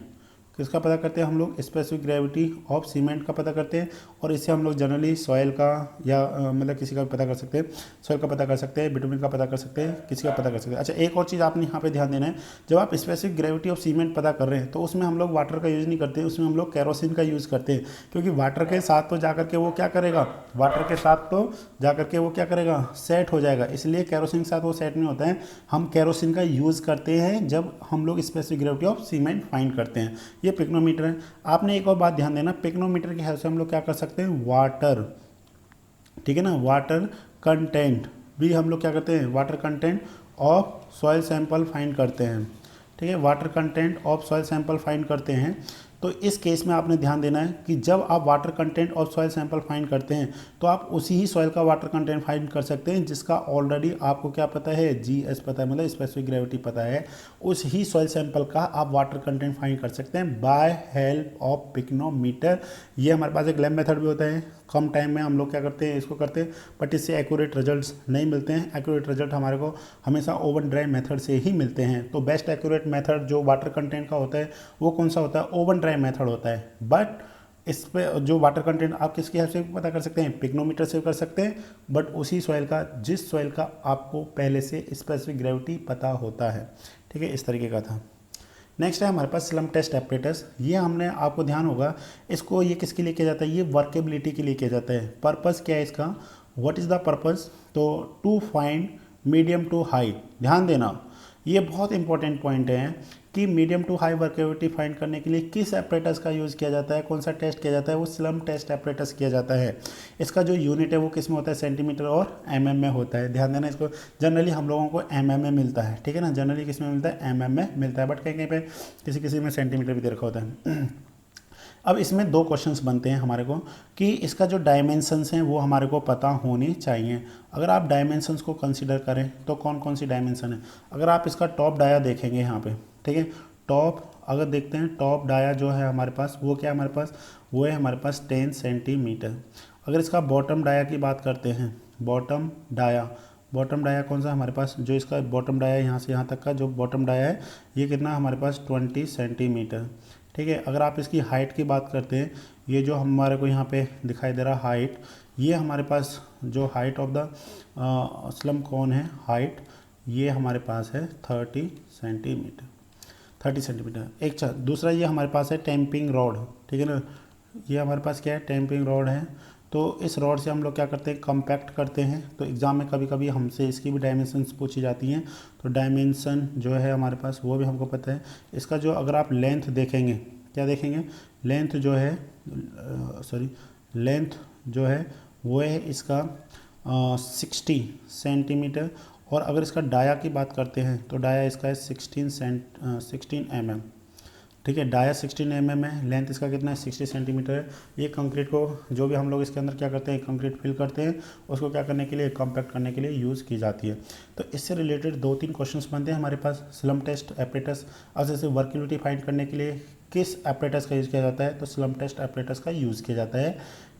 किसका पता करते हैं हम लोग, स्पेसिफिक ग्रेविटी ऑफ सीमेंट का पता करते हैं। और इससे हम लोग जनरली सॉयल का या मतलब किसी का भी पता कर सकते हैं, सॉयल का पता कर सकते हैं, बिटुमिन का पता कर सकते हैं, किसी का पता कर सकते हैं। अच्छा एक और चीज़ आपने यहाँ पे ध्यान देना है, जब आप स्पेसिफिक ग्रेविटी ऑफ सीमेंट पता कर रहे हैं तो उसमें हम लोग वाटर का यूज़ नहीं करते, उसमें हम लोग केरोसिन का यूज़ करते हैं। क्योंकि वाटर के साथ तो जाकर के वो क्या करेगा, वाटर के साथ तो जाकर के वो क्या करेगा, सेट हो जाएगा, इसलिए केरोसिन के साथ वो सेट नहीं होता है। हम केरोसिन का यूज़ करते हैं जब हम लोग specific gravity of cement find करते हैं। ये पिक्नोमीटर है। आपने एक और बात ध्यान देना, पिक्नोमीटर की हेल्प से हम लोग क्या कर सकते हैं, वाटर, ठीक है ना, वाटर कंटेंट भी हम लोग क्या करते हैं, water content of soil sample find करते हैं। ठीक है, water content of soil sample find करते हैं। तो इस केस में आपने ध्यान देना है कि जब आप water content of soil sample find करते हैं तो आप उसी ही सॉइल का वाटर कंटेंट फाइंड कर सकते हैं जिसका ऑलरेडी आपको क्या पता है, जीएस पता है, मतलब स्पेसिफिक ग्रेविटी पता है। उस ही सॉइल सैंपल का आप वाटर कंटेंट फाइंड कर सकते हैं बाय हेल्प ऑफ पिक्नोमीटर। ये हमारे पास एक लैब मेथड भी होता है, कम टाइम में हम लोग क्या करते हैं, इसको करते हैं, बट इससे एक्यूरेट रिजल्ट्स नहीं मिलते हैं। एक्यूरेट रिजल्ट हमारे को हमेशा ओवन ड्राई मेथड से ही मिलते हैं। तो बेस्ट एक्यूरेट मेथड जो वाटर कंटेंट का होता है वो कौन सा होता है, ओवन ड्राई मेथड होता है। बट इस पे जो वाटर कंटेंट आप किसकी हेल्प से पता कर सकते हैं, पिक्नोमीटर से कर सकते हैं, बट उसी सॉइल का जिस सॉइल का आपको पहले से स्पेसिफिक ग्रेविटी पता होता है। ठीक है, इस तरीके का था। नेक्स्ट है हमारे पास स्लम टेस्ट एपरेटस। ये हमने आपको ध्यान होगा इसको, ये किसके लिए किया जाता है, ये वर्केबिलिटी के लिए किया जाता है। पर्पस क्या है इसका, व्हाट इज़ द पर्पस, तो to find medium to high. ध्यान देना, ये बहुत इंपॉर्टेंट पॉइंट है कि medium to high workability find करने के लिए किस एपरेटस का यूज़ किया जाता है, कौन सा टेस्ट किया जाता है, वो स्लम टेस्ट एपरेटस किया जाता है। इसका जो यूनिट है वो किस में होता है, सेंटीमीटर और एमएम में होता है। ध्यान देना, इसको जनरली हम लोगों को एमएम में मिलता है, ठीक है ना, जनरली किस में मिलता है, एमएम में मिलता है, बट कहीं कहीं पे किसी किसी में सेंटीमीटर भी दे रखा होता है। अब इसमें दो क्वेश्चंस बनते हैं हमारे को कि इसका जो डायमेंशंस हैं वो हमारे को पता होनी चाहिए। अगर आप डायमेंशंस को कंसीडर करें तो कौन कौन सी डायमेंशन है, अगर आप इसका टॉप डाया देखेंगे यहाँ पे, ठीक है, टॉप अगर देखते हैं, टॉप डाया जो है हमारे पास वो क्या है, हमारे पास वो है हमारे पास 10 सेंटीमीटर। अगर इसका बॉटम डाया की बात करते हैं, बॉटम डाया कौन सा हमारे पास, जो इसका बॉटम डाया यहाँ से यहाँ तक का जो बॉटम डाया है ये कितना हमारे पास 20 सेंटीमीटर। ठीक है, अगर आप इसकी हाइट की बात करते हैं, ये जो हमारे को यहाँ पे दिखाई दे रहा हाइट, ये हमारे पास जो हाइट ऑफ द स्लम कौन है, हाइट ये हमारे पास है 30 सेंटीमीटर। एक दूसरा ये हमारे पास है टेम्पिंग रॉड, ठीक है ना, ये हमारे पास क्या है, टेम्पिंग रॉड है। तो इस रॉड से हम लोग क्या करते हैं, कंपैक्ट करते हैं। तो एग्ज़ाम में कभी कभी हमसे इसकी भी डायमेंशंस पूछी जाती हैं, तो डायमेंशन जो है हमारे पास वो भी हमको पता है। इसका जो अगर आप लेंथ देखेंगे, क्या देखेंगे, लेंथ जो है लेंथ जो है वो है इसका 60 सेंटीमीटर। और अगर इसका डाया की बात करते हैं तो डाया इसका है 16 mm, ठीक है, डाया 16 mm है, लेंथ इसका कितना है 60 सेंटीमीटर है। ये कंक्रीट को जो भी हम लोग इसके अंदर क्या करते हैं, कंक्रीट फिल करते हैं, उसको क्या करने के लिए, कॉम्पैक्ट करने के लिए यूज़ की जाती है। तो इससे रिलेटेड 2-3 क्वेश्चंस बनते हैं हमारे पास। स्लम टेस्ट एपरेटस, अब जैसे वर्किबिलिटी फाइंड करने के लिए किस एपरेटस का यूज़ किया जाता है, तो स्लम टेस्ट एपरेटस का यूज़ किया जाता है।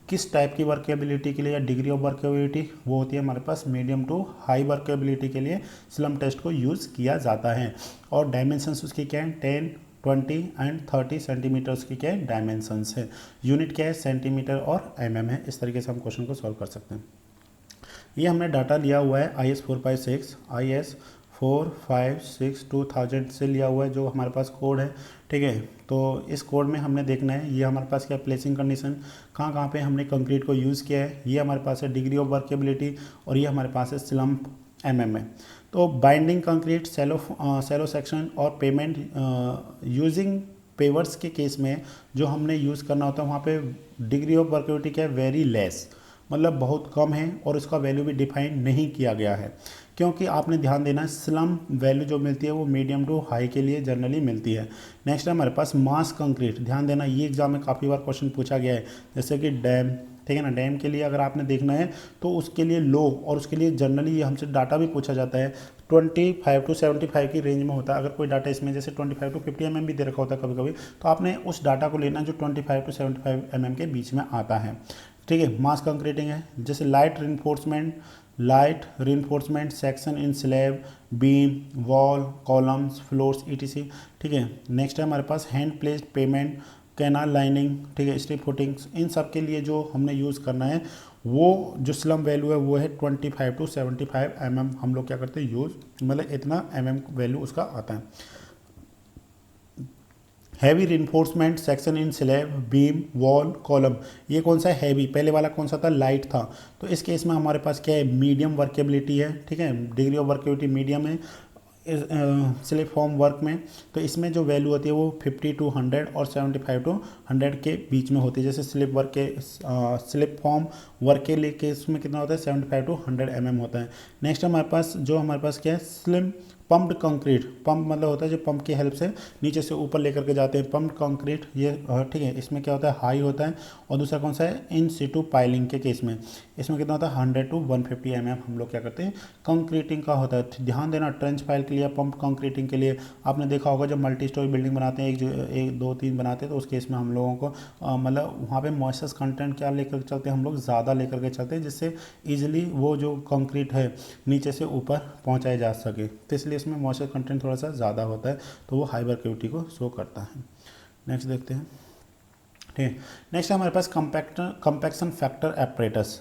किस टाइप की वर्केबिलिटी के लिए या डिग्री ऑफ वर्केबिलिटी, वो होती है हमारे पास मीडियम टू हाई वर्केबिलिटी के लिए स्लम टेस्ट को यूज़ किया जाता है। और डायमेंशंस उसकी क्या है, 10, 20 एंड 30 सेंटीमीटर्स की क्या है, डायमेंशंस है। यूनिट क्या है, सेंटीमीटर और एमएम है। इस तरीके से हम क्वेश्चन को सॉल्व कर सकते हैं। ये हमने डाटा लिया हुआ है IS 456 2000 से लिया हुआ है, जो हमारे पास कोड है, ठीक है। तो इस कोड में हमने देखना है ये हमारे पास क्या प्लेसिंग कंडीशन, कहाँ कहाँ पे हमने कंक्रीट को यूज़ किया है, ये हमारे पास है डिग्री ऑफ वर्केबिलिटी, और ये हमारे पास है स्लम एमएम है। तो बाइंडिंग कंक्रीट, सेलो सेक्शन और पेमेंट यूजिंग पेवर्स के केस में जो हमने यूज़ करना होता है वहाँ पे डिग्री ऑफ वर्केबिलिटी क्या है, वेरी लेस, मतलब बहुत कम है, और इसका वैल्यू भी डिफाइन नहीं किया गया है, क्योंकि आपने ध्यान देना है स्लम वैल्यू जो मिलती है वो मीडियम टू हाई के लिए जनरली मिलती है। नेक्स्ट है हमारे पास मास कंक्रीट। ध्यान देना, ये एग्जाम में काफ़ी बार क्वेश्चन पूछा गया है, जैसे कि डैम, ठीक है ना, डैम के लिए अगर आपने देखना है तो उसके लिए लो, और उसके लिए जनरली हमसे डाटा भी पूछा जाता है 25 to 75 की रेंज में होता है। अगर कोई डाटा इसमें जैसे 25 to 50 mm भी दे रखा होता है कभी कभी, तो आपने उस डाटा को लेना जो 25 to 75 mm के बीच में आता है, ठीक है। मास कंक्रीटिंग है, जैसे light reinforcement section in slab, beam, wall, columns, floors ETC, ठीक है। नेक्स्ट है हमारे पास hand placed pavement, canal lining, ठीक है, स्ट्रिप फुटिंग्स, इन सब के लिए जो हमने यूज़ करना है वो जो स्लम वैल्यू है वो है 25 to 75 mm हम लोग क्या करते हैं यूज़, मतलब इतना mm वैल्यू उसका आता है। Heavy reinforcement section in slab, beam, wall, column, ये कौन सा है, हैवी, पहले वाला कौन सा था, लाइट था। तो इस केस में हमारे पास क्या है, मीडियम वर्केबिलिटी है, ठीक है, डिग्री ऑफ वर्केबिलिटी मीडियम है स्लिप फॉर्म वर्क में। तो इसमें जो वैल्यू होती है वो 50 to 100 और 75 to 100 के बीच में होती है। जैसे स्लिप फॉर्म वर्क के लिए केस में कितना होता है, 75 to 100 mm होता है। नेक्स्ट हमारे पास क्या है, स्लिम पम्प्ड कंक्रीट, पंप मतलब होता है जो पंप की हेल्प से नीचे से ऊपर लेकर के जाते हैं, पम्प्ड कंक्रीट ये ठीक है। इसमें क्या होता है, हाई होता है। और दूसरा कौन सा है, इन सिटू पाइलिंग के केस में इसमें कितना होता है 100 to 150 mm हम लोग क्या करते हैं कंक्रीटिंग का होता है। ध्यान देना, ट्रेंच पाइल के लिए, पंप कंक्रीटिंग के लिए आपने देखा होगा जब मल्टी स्टोरी बिल्डिंग बनाते हैं, एक दो तीन बनाते हैं, तो उस केस में हम लोगों को मतलब वहाँ पे मॉइस्चर कंटेंट क्या लेकर चलते हैं, हम लोग ज़्यादा लेकर के चलते हैं, जिससे ईजिली वो जो कंक्रीट है नीचे से ऊपर पहुँचाया जा सके। तो इसलिए इसमें मॉइस्चर कंटेंट थोड़ा सा ज़्यादा होता है, तो वो हाई वर्केबिलिटी को शो करता है। नेक्स्ट देखते हैं, ठीक है। नेक्स्ट है हमारे पास कंपैक्शन फैक्टर एपरेटस।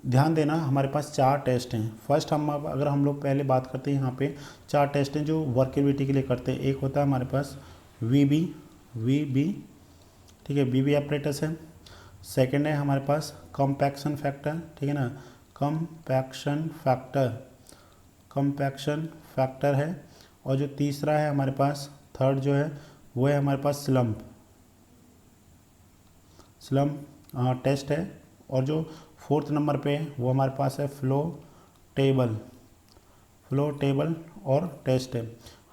ध्यान देना, हमारे पास 4 टेस्ट हैं। फर्स्ट अगर हम लोग पहले बात करते हैं, यहाँ पे 4 टेस्ट हैं जो वर्केबिलिटी के लिए करते हैं। एक होता है हमारे पास वी बी, ठीक है, वी एपरेटस है। सेकंड है हमारे पास कंपैक्शन फैक्टर, ठीक है ना, कंपैक्शन फैक्टर है। और जो तीसरा है हमारे पास, थर्ड जो है वो है हमारे पास स्लम्प टेस्ट है। और जो फोर्थ नंबर पे है वो हमारे पास है फ्लो टेबल और टेस्ट है,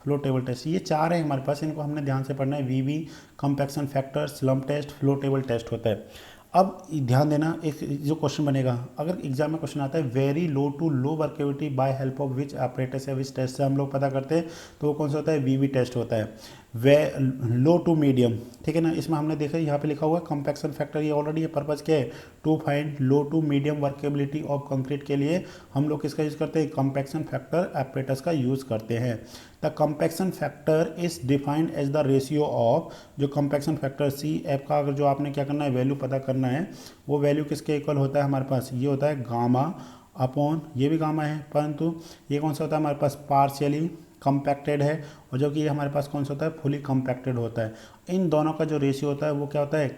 फ्लो टेबल टेस्ट। ये 4 है हमारे पास, इनको हमने ध्यान से पढ़ना है। V compaction factor, slump test, flow table test होता है। अब ध्यान देना, एक जो क्वेश्चन बनेगा, अगर एग्जाम में क्वेश्चन आता है very low to low workability by help of which operators या विच टेस्ट से हम लोग पता करते हैं, तो वो कौन सा होता है, वी टेस्ट होता है। लो टू मीडियम, ठीक है ना। इसमें हमने देखा यहाँ पे लिखा हुआ है कंपैक्शन फैक्टर, ये ऑलरेडी ये पर्पज़ क्या है, to find low to medium workability of concrete के लिए हम लोग किसका यूज़ करते हैं, कंपैक्शन फैक्टर एपरेटस का यूज़ करते हैं। The compaction factor is defined as the ratio of, जो कंपैक्शन फैक्टर सी एफ का अगर जो आपने क्या करना है वैल्यू पता करना है, वो वैल्यू किसके इक्वल होता है हमारे पास, ये होता है गामा अपॉन, ये भी गामा है, परंतु ये कौन सा होता है हमारे पास, पार्शियली कंपैक्टेड है, और जो कि ये हमारे पास कौन सा होता है, फुली कंपैक्टेड होता है। इन दोनों का जो रेशियो होता है वो क्या होता है,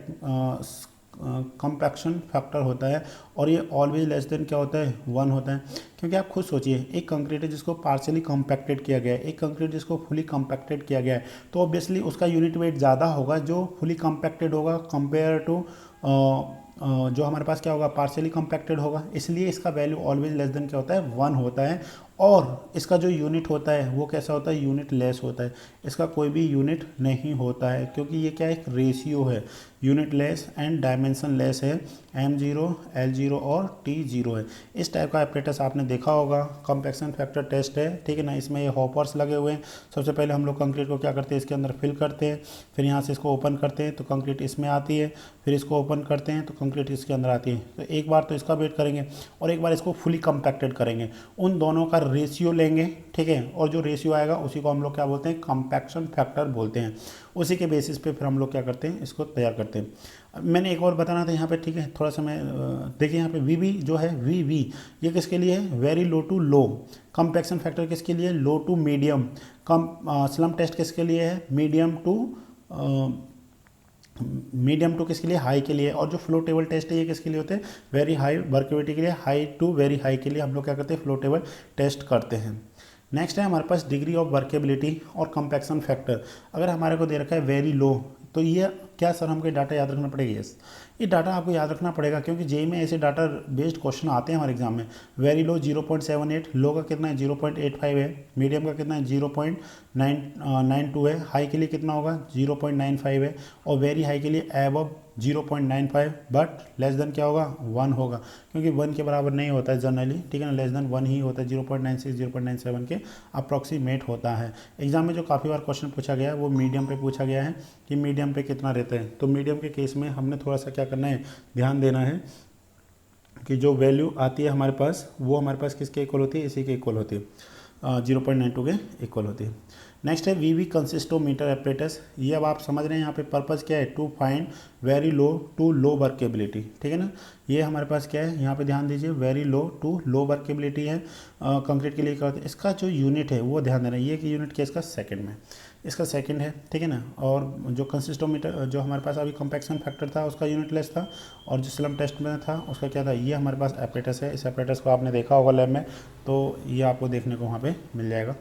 कंपैक्शन फैक्टर होता है। और ये ऑलवेज लेस देन क्या होता है, 1 होता है। क्योंकि आप खुद सोचिए, एक कंक्रीट है जिसको पार्शियली कंपैक्टेड किया गया है, एक कंक्रीट जिसको फुली कंपैक्टेड किया गया है, तो ऑब्वियसली उसका यूनिट वेट ज़्यादा होगा जो फुली कंपैक्टेड होगा कंपेयर टू जो हमारे पास क्या होगा, पार्शियली कंपैक्टेड होगा। इसलिए इसका वैल्यू ऑलवेज लेस देन क्या होता है, 1 होता है। और इसका जो यूनिट होता है वो कैसा होता है, यूनिट लेस होता है। इसका कोई भी यूनिट नहीं होता है, क्योंकि ये क्या एक रेशियो है, unit less and dimension less है। M0, L0 और T0 है। इस टाइप का एपरेटस आपने देखा होगा, कंपैक्शन फैक्टर टेस्ट है, ठीक है ना। इसमें ये हॉपर्स लगे हुए हैं। सबसे पहले हम लोग कंक्रीट को क्या करते हैं, इसके अंदर फिल करते हैं, फिर यहाँ से इसको ओपन करते हैं तो कंक्रीट इसमें आती है, फिर इसको ओपन करते हैं तो कंक्रीट इसके अंदर आती है। तो एक बार तो इसका वेट करेंगे और एक बार इसको फुली कंपैक्टेड करेंगे, उन दोनों का रेशियो लेंगे, ठीक है। और जो रेशियो आएगा उसी को हम लोग क्या बोलते हैं, कंपैक्शन फैक्टर बोलते हैं। उसी के बेसिस पे फिर हम लोग क्या करते हैं, इसको तैयार करते हैं। मैंने एक और बताना था यहाँ पे, ठीक है, थोड़ा सा मैं देखिए यहाँ पे वी जो है, वी ये किसके लिए है, very low to low. Compaction factor किसके लिए, low to medium. Slump test किसके लिए है, मीडियम टू किसके लिए, हाई के लिए। और जो फ्लो टेबल टेस्ट है ये किसके लिए होते हैं, वेरी हाई वर्केबिलिटी के लिए, हाई टू वेरी हाई के लिए हम लोग क्या करते हैं, फ्लो टेबल टेस्ट करते हैं। नेक्स्ट है हमारे पास डिग्री ऑफ वर्केबिलिटी और कंपैक्शन फैक्टर। अगर हमारे को दे रखा है वेरी लो, तो ये क्या सर हमको डाटा याद रखना पड़ेगा, यस ये डाटा आपको याद रखना पड़ेगा, क्योंकि जेई में ऐसे डाटा बेस्ड क्वेश्चन आते हैं हमारे एग्जाम में। वेरी लो 0.78, लो का कितना है 0.85 है, मीडियम का कितना है 0.92 है, हाई के लिए कितना होगा 0.95 है, और वेरी हाई के लिए एबव 0.95, बट लेस देन क्या होगा 1 होगा, क्योंकि 1 के बराबर नहीं होता है जनरली, ठीक है ना, लेस देन 1 ही होता है, 0.96 0.97 के अप्रॉक्सीमेट होता है। एग्जाम में जो काफ़ी बार क्वेश्चन पूछा गया है वो मीडियम पे पूछा गया है कि मीडियम पे कितना रहता है। तो मीडियम के केस में हमने थोड़ा सा क्या करना है, ध्यान देना है कि जो वैल्यू आती है हमारे पास वो हमारे पास किसके इक्वल होती है, इसी के इक्वल होती है, 0.92 के इक्वल होती है। नेक्स्ट है वी कंसिस्टोमीटर एपरेटस। ये अब आप समझ रहे हैं यहाँ पे पर्पज़ क्या है, to find very low to low workability, ठीक है ना। ये हमारे पास क्या है, यहाँ पे ध्यान दीजिए, very low to low workability है कंक्रीट के लिए करते हैं। इसका जो यूनिट है वो ध्यान देना, ये कि यूनिट क्या इसका सेकंड में, इसका सेकंड है, ठीक है ना। और जो कंसिस्टोमीटर जो हमारे पास अभी कंपैक्शन फैक्टर था उसका यूनिट लेस था, और जो स्लम्प टेस्ट में था उसका क्या था, ये हमारे पास एपरेटस है। इस एपरेटस को आपने देखा होगा लैब में, तो ये आपको देखने को वहाँ पे मिल जाएगा,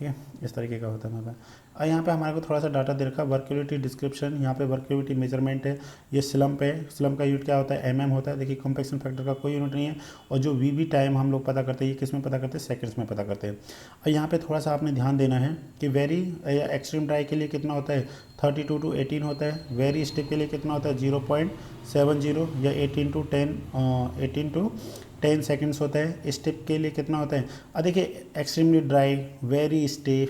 ठीक है, इस तरीके का होता है हमारे पास। और यहाँ पे हमारे को थोड़ा सा डाटा दे रखा है, वर्केबिलिटी डिस्क्रिप्शन, यहाँ पे वर्केबिलिटी मेजरमेंट है, ये स्लम्प है, स्लम्प का यूनिट क्या होता है, mm होता है। देखिए कॉम्पैक्शन फैक्टर का कोई यूनिट नहीं है। और जो वी टाइम हम लोग पता करते हैं, ये किस में पता करते हैं, सेकंड्स में पता करते हैं। और यहाँ पे थोड़ा सा आपने ध्यान देना है कि वेरी या एक्सट्रीम ड्राई के लिए कितना होता है, 32 to 18 होता है। वेरी स्टिफ के लिए कितना होता है, 0.70 या 18 to 10 सेकेंड्स होता है। स्टिप के लिए कितना होता है, अब देखिए extremely dry, very stiff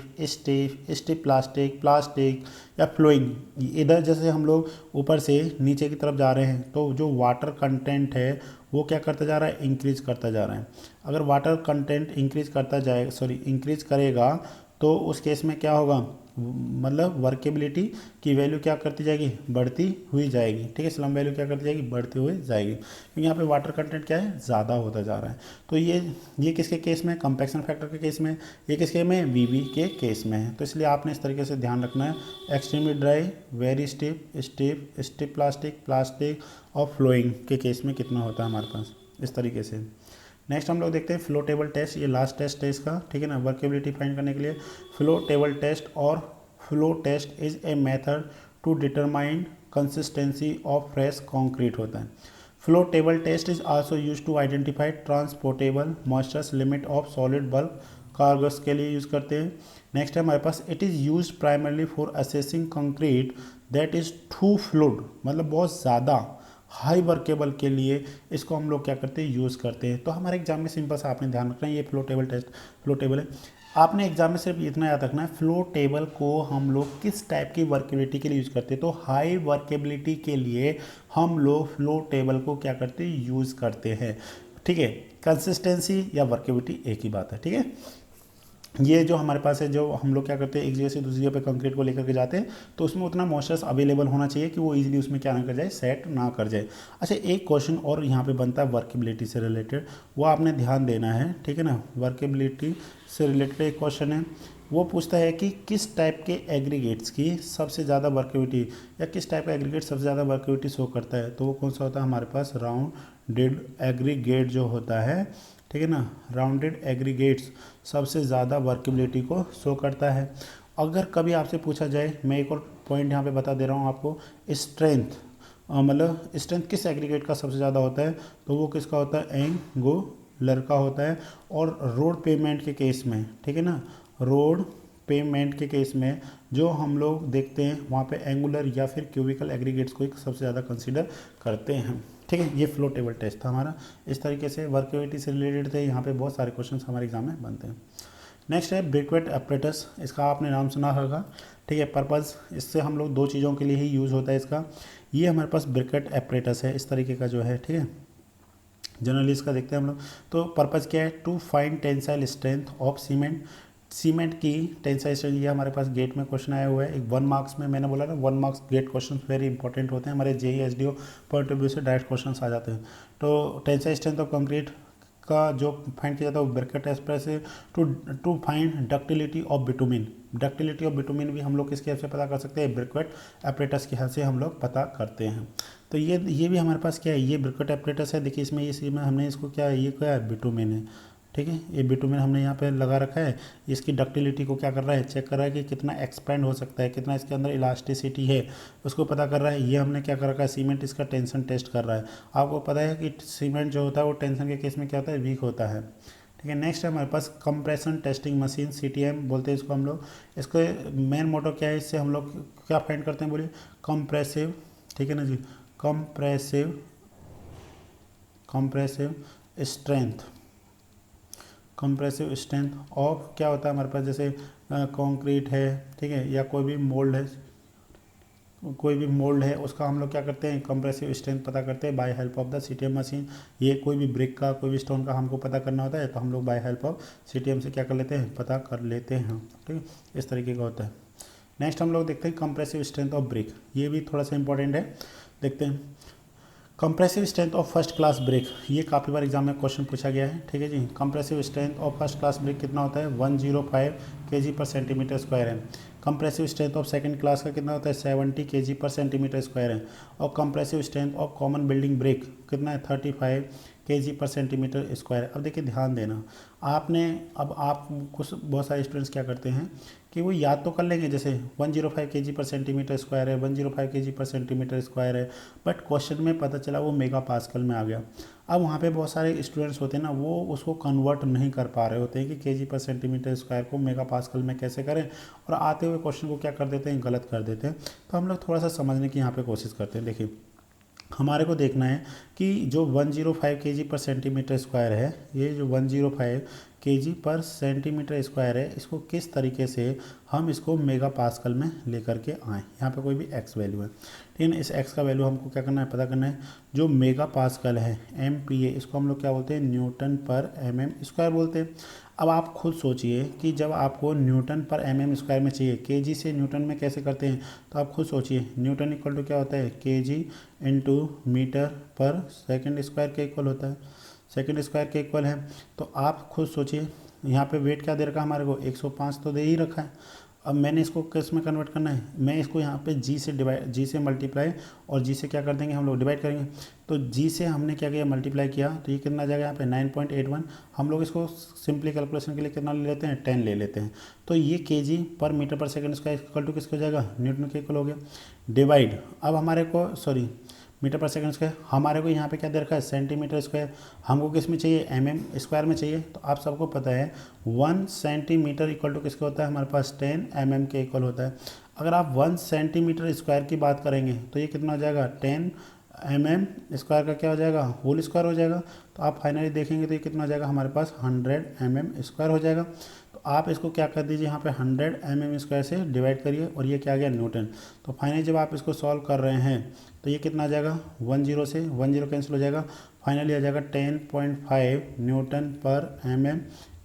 plastic या फ्लोइंग, इधर जैसे हम लोग ऊपर से नीचे की तरफ जा रहे हैं तो जो वाटर कंटेंट है वो क्या करता जा रहा है, इंक्रीज करता जा रहा है। अगर वाटर कंटेंट इंक्रीज करेगा तो उस केस में क्या होगा, मतलब वर्केबिलिटी की वैल्यू क्या करती जाएगी, बढ़ती हुई जाएगी। ठीक है, स्लम वैल्यू क्या करती जाएगी, बढ़ती हुई जाएगी, क्योंकि यहाँ पे वाटर कंटेंट क्या है, ज़्यादा होता जा रहा है। तो ये किसके केस में, कंपैक्शन फैक्टर के केस में, ये किसके में, वीवी के केस में है। तो इसलिए आपने इस तरीके से ध्यान रखना है, extremely dry, very stiff plastic और फ्लोइंग के केस में कितना होता है हमारे पास, इस तरीके से। नेक्स्ट हम लोग देखते हैं फ्लो टेबल टेस्ट, ये लास्ट टेस्ट है इसका, ठीक है ना, वर्केबिलिटी फाइंड करने के लिए। फ्लो टेबल टेस्ट और flow test is a method to determine consistency of fresh concrete होता है। Flow table test is also use to identify transportable moisture limit of solid bulk cargoes के लिए use करते हैं। नेक्स्ट है हमारे पास, it is use primarily for assessing concrete that is too fluid, मतलब बहुत ज़्यादा हाई वर्केबल के लिए इसको हम लोग क्या करते हैं, यूज़ करते हैं। तो हमारे एग्जाम में सिंपल सा आपने ध्यान रखना है, ये फ्लो टेबल है। आपने एग्जाम में सिर्फ इतना याद रखना है, फ्लो टेबल को हम लोग किस टाइप की वर्केबिलिटी के लिए यूज़ करते हैं। तो हाई वर्केबिलिटी के लिए हम लोग फ्लो टेबल को क्या करते हैं, यूज़ करते हैं। ठीक है, कंसिस्टेंसी या वर्केबिलिटी एक ही बात है। ठीक है, ये जो हमारे पास है, जो हम लोग क्या करते हैं, एक जगह से दूसरी जगह पे कंक्रीट को लेकर के जाते हैं तो उसमें उतना मॉइस्चर अवेलेबल होना चाहिए कि वो इजीली उसमें क्या ना कर जाए, सेट ना कर जाए। अच्छा, एक क्वेश्चन और यहाँ पे बनता है वर्केबिलिटी से रिलेटेड, वो आपने ध्यान देना है। ठीक है ना, वर्केबिलिटी से रिलेटेड एक क्वेश्चन है, वो पूछता है कि किस टाइप के एग्रीगेट्स की सबसे ज़्यादा वर्केबिलिटी, या किस टाइप का एग्रीगेट सबसे ज़्यादा वर्केबिलिटी शो करता है। तो वो कौन सा होता है हमारे पास, राउंडेड एग्रीगेट जो होता है। ठीक है ना, राउंडेड एग्रीगेट्स सबसे ज़्यादा वर्केबिलिटी को शो करता है। अगर कभी आपसे पूछा जाए, मैं एक और पॉइंट यहाँ पे बता दे रहा हूँ आपको, स्ट्रेंथ, मतलब स्ट्रेंथ किस एग्रीगेट का सबसे ज़्यादा होता है, तो वो किसका होता है, एंगुलर का होता है। और रोड पेमेंट के केस में, ठीक है ना, रोड पेमेंट के केस में जो हम लोग देखते हैं वहाँ पे एंगुलर या फिर क्यूबिकल एग्रीगेट्स को सबसे ज़्यादा कंसीडर करते हैं। ठीक है, ये फ्लो टेबल टेस्ट था हमारा, इस तरीके से वर्केबिलिटी से रिलेटेड थे। यहाँ पे बहुत सारे क्वेश्चंस हमारे एग्जाम में बनते हैं। नेक्स्ट है ब्रिकवेट एपरेटस, इसका आपने नाम सुना होगा। ठीक है, पर्पज़ इससे हम लोग दो चीज़ों के लिए ही यूज़ होता है इसका। ये हमारे पास ब्रिकवेट एपरेटस है, इस तरीके का जो है। ठीक है, जनरली इसका देखते हैं हम लोग। तो पर्पज़ क्या है, to find tensile strength of cement की टेंसाइल स्ट्रेंथ। ये हमारे पास गेट में क्वेश्चन आया हुआ है, एक 1 मार्क्स में, मैंने बोला ना 1 marks gate question very important होते हैं हमारे JE SDO point of view से, डायरेक्ट क्वेश्चन आ जाते हैं। तो टेंसाइल स्ट्रेंथ ऑफ कंक्रीट का जो फाइंड किया जाता है वो ब्रिकेट एक्सप्रेस है। To find ductility of bitumen, ductility of bitumen भी हम लोग किसके हेल्प से पता कर सकते हैं, ब्रिकेट एपरेटस की हेल्प से हम लोग पता करते हैं। तो ये भी हमारे पास क्या है, ये ब्रिकेट एपरेटस है। देखिए इसमें इसी में हमने इसको क्या है, ये क्या है, बिटुमिन है। ठीक है, ये बिटुमिन हमने यहाँ पे लगा रखा है, इसकी डक्टिलिटी को क्या कर रहा है, चेक कर रहा है कि कितना एक्सपेंड हो सकता है, कितना इसके अंदर इलास्टिसिटी है, उसको पता कर रहा है। ये हमने क्या कर रखा है, सीमेंट इसका टेंशन टेस्ट कर रहा है। आपको पता है कि सीमेंट जो होता है वो टेंशन के केस में क्या होता है, वीक होता है। ठीक है, नेक्स्ट है हमारे पास कंप्रेशन टेस्टिंग मशीन, CTM बोलते हैं इसको हम लोग। इसको मेन मोटो क्या है, इससे हम लोग क्या फाइंड करते हैं, बोलिए, कंप्रेसिव। ठीक है ना जी, कंप्रेसिव स्ट्रेंथ ऑफ क्या होता है हमारे पास, जैसे कंक्रीट है, ठीक है, या कोई भी मोल्ड है, उसका हम लोग क्या करते हैं, कंप्रेसिव स्ट्रेंथ पता करते हैं by help of the CTM machine. ये कोई भी ब्रिक का, कोई भी स्टोन का हमको पता करना होता है तो हम लोग बाय हेल्प ऑफ CTM से क्या कर लेते हैं, पता कर लेते हैं। ठीक है, इस तरीके का होता है। नेक्स्ट हम लोग देखते हैं कंप्रेसिव स्ट्रेंथ ऑफ ब्रिक, ये भी थोड़ा सा इंपॉर्टेंट है, देखते हैं। Compressive strength of first class brick, ये काफ़ी बार एग्जाम में क्वेश्चन पूछा गया है, ठीक है जी। Compressive strength of first class brick कितना होता है, 105 kg पर सेंटीमीटर स्क्वायर है। Compressive strength of second class का कितना होता है, 70 kg पर सेंटीमीटर स्क्वायर है। और compressive strength of common building brick कितना है, 35 kg पर सेंटीमीटर स्क्वायर। अब देखिए ध्यान देना, आपने अब आप कुछ बहुत सारे स्टूडेंट्स क्या करते हैं कि वो याद तो कर लेंगे, जैसे 105 kg पर सेंटीमीटर स्क्वायर है, 105 kg पर सेंटीमीटर स्क्वायर है, बट क्वेश्चन में पता चला वो मेगा पास्कल में आ गया। अब वहाँ पे बहुत सारे स्टूडेंट्स होते हैं ना, वो उसको कन्वर्ट नहीं कर पा रहे होते हैं कि केजी पर सेंटीमीटर स्क्वायर को मेगा पास्कल में कैसे करें, और आते हुए क्वेश्चन को क्या कर देते हैं, गलत कर देते हैं। तो हम लोग थोड़ा सा समझने की यहाँ पर कोशिश करते हैं। देखिए हमारे को देखना है कि जो 105 kg पर सेंटीमीटर स्क्वायर है, ये जो 105 kg पर सेंटीमीटर स्क्वायर है, इसको किस तरीके से हम इसको मेगा पास्कल में लेकर के आएँ। यहाँ पे कोई भी x वैल्यू है, ठीक है ना। इस x का वैल्यू हमको क्या करना है, पता करना है। जो मेगा पास्कल है MPa, इसको हम लोग क्या बोलते हैं, न्यूटन पर mm स्क्वायर बोलते हैं। अब आप खुद सोचिए कि जब आपको न्यूटन पर mm स्क्वायर में चाहिए, केजी से न्यूटन में कैसे करते हैं, तो आप खुद सोचिए न्यूटन इक्वल टू क्या होता है, केजी इंटू मीटर पर सेकंड स्क्वायर के इक्वल होता है, सेकंड स्क्वायर के इक्वल है। तो आप खुद सोचिए यहाँ पे वेट क्या दे रखा है हमारे को, 105 तो दे ही रखा है। अब मैंने इसको किस में कन्वर्ट करना है, मैं इसको यहाँ पे जी से मल्टीप्लाई और जी से क्या कर देंगे हम लोग, डिवाइड करेंगे। तो जी से हमने क्या किया, मल्टीप्लाई किया, तो ये कितना जाएगा यहाँ पे 9.81। हम लोग इसको सिंपली कैलकुलेशन के लिए कितना ले लेते हैं, 10 ले लेते हैं। तो ये केजी पर मीटर पर सेकंड स्क्वायर इक्वल टू किसको जाएगा, न्यूटन के इक्वल हो गया। डिवाइड, अब हमारे को मीटर पर सेकंड स्क्वायर, हमारे को यहाँ पे क्या दे रखा है, सेंटीमीटर स्क्वायर। हमको किस में चाहिए, स्क्वायर में चाहिए। तो आप सबको पता है 1 सेंटीमीटर इक्वल टू किसके होता है, हमारे पास 10 के इक्वल होता है। अगर आप 1 सेंटीमीटर स्क्वायर की बात करेंगे तो ये कितना हो जाएगा, 10 स्क्वायर का क्या हो जाएगा, होल स्क्वायर हो जाएगा। तो आप फाइनली देखेंगे तो ये कितना हो जाएगा, हमारे पास 100 स्क्वायर हो जाएगा। तो आप इसको क्या कर दीजिए, यहाँ पे 100 स्क्वायर से डिवाइड करिए, और ये क्या आ गया, न्यूटन। तो फाइनली जब आप इसको सॉल्व कर रहे हैं तो ये कितना आ जाएगा, 10 से 10 कैंसिल हो जाएगा, फाइनली आ जाएगा 10.5 न्यूटन पर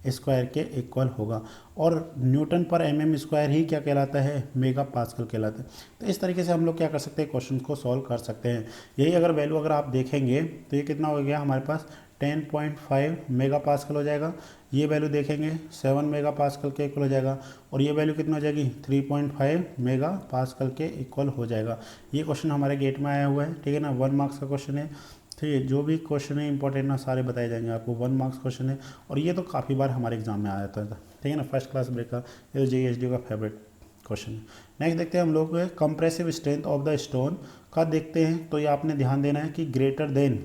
स्क्वायर के इक्वल होगा। और न्यूटन पर स्क्वायर ही क्या कहलाता है, मेगा पास्कल कहलाता है। तो इस तरीके से हम लोग क्या कर सकते हैं, क्वेश्चन को सॉल्व कर सकते हैं। यही अगर वैल्यू अगर आप देखेंगे तो ये कितना हो गया हमारे पास, 10.5 मेगा पास्कल हो जाएगा। ये वैल्यू देखेंगे 7 मेगा पास्कल के इक्वल हो जाएगा, और ये वैल्यू कितना हो जाएगी, 3.5 मेगा पास्कल के इक्वल हो जाएगा। ये क्वेश्चन हमारे गेट में आया हुआ है, ठीक है ना, 1 मार्क्स का क्वेश्चन है। ठीक है, जो भी क्वेश्चन है इंपॉर्टेंट ना सारे बताए जाएंगे आपको, 1 मार्क्स क्वेश्चन है, और ये तो काफ़ी बार हमारे एग्जाम में आ जाता था, ठीक है ना, फर्स्ट क्लास ब्रेक का, ये तो JSD का फेवरेट क्वेश्चन है। नेक्स्ट देखते हैं हम लोग compressive strength of the stone का देखते हैं। तो ये आपने ध्यान देना है कि ग्रेटर देन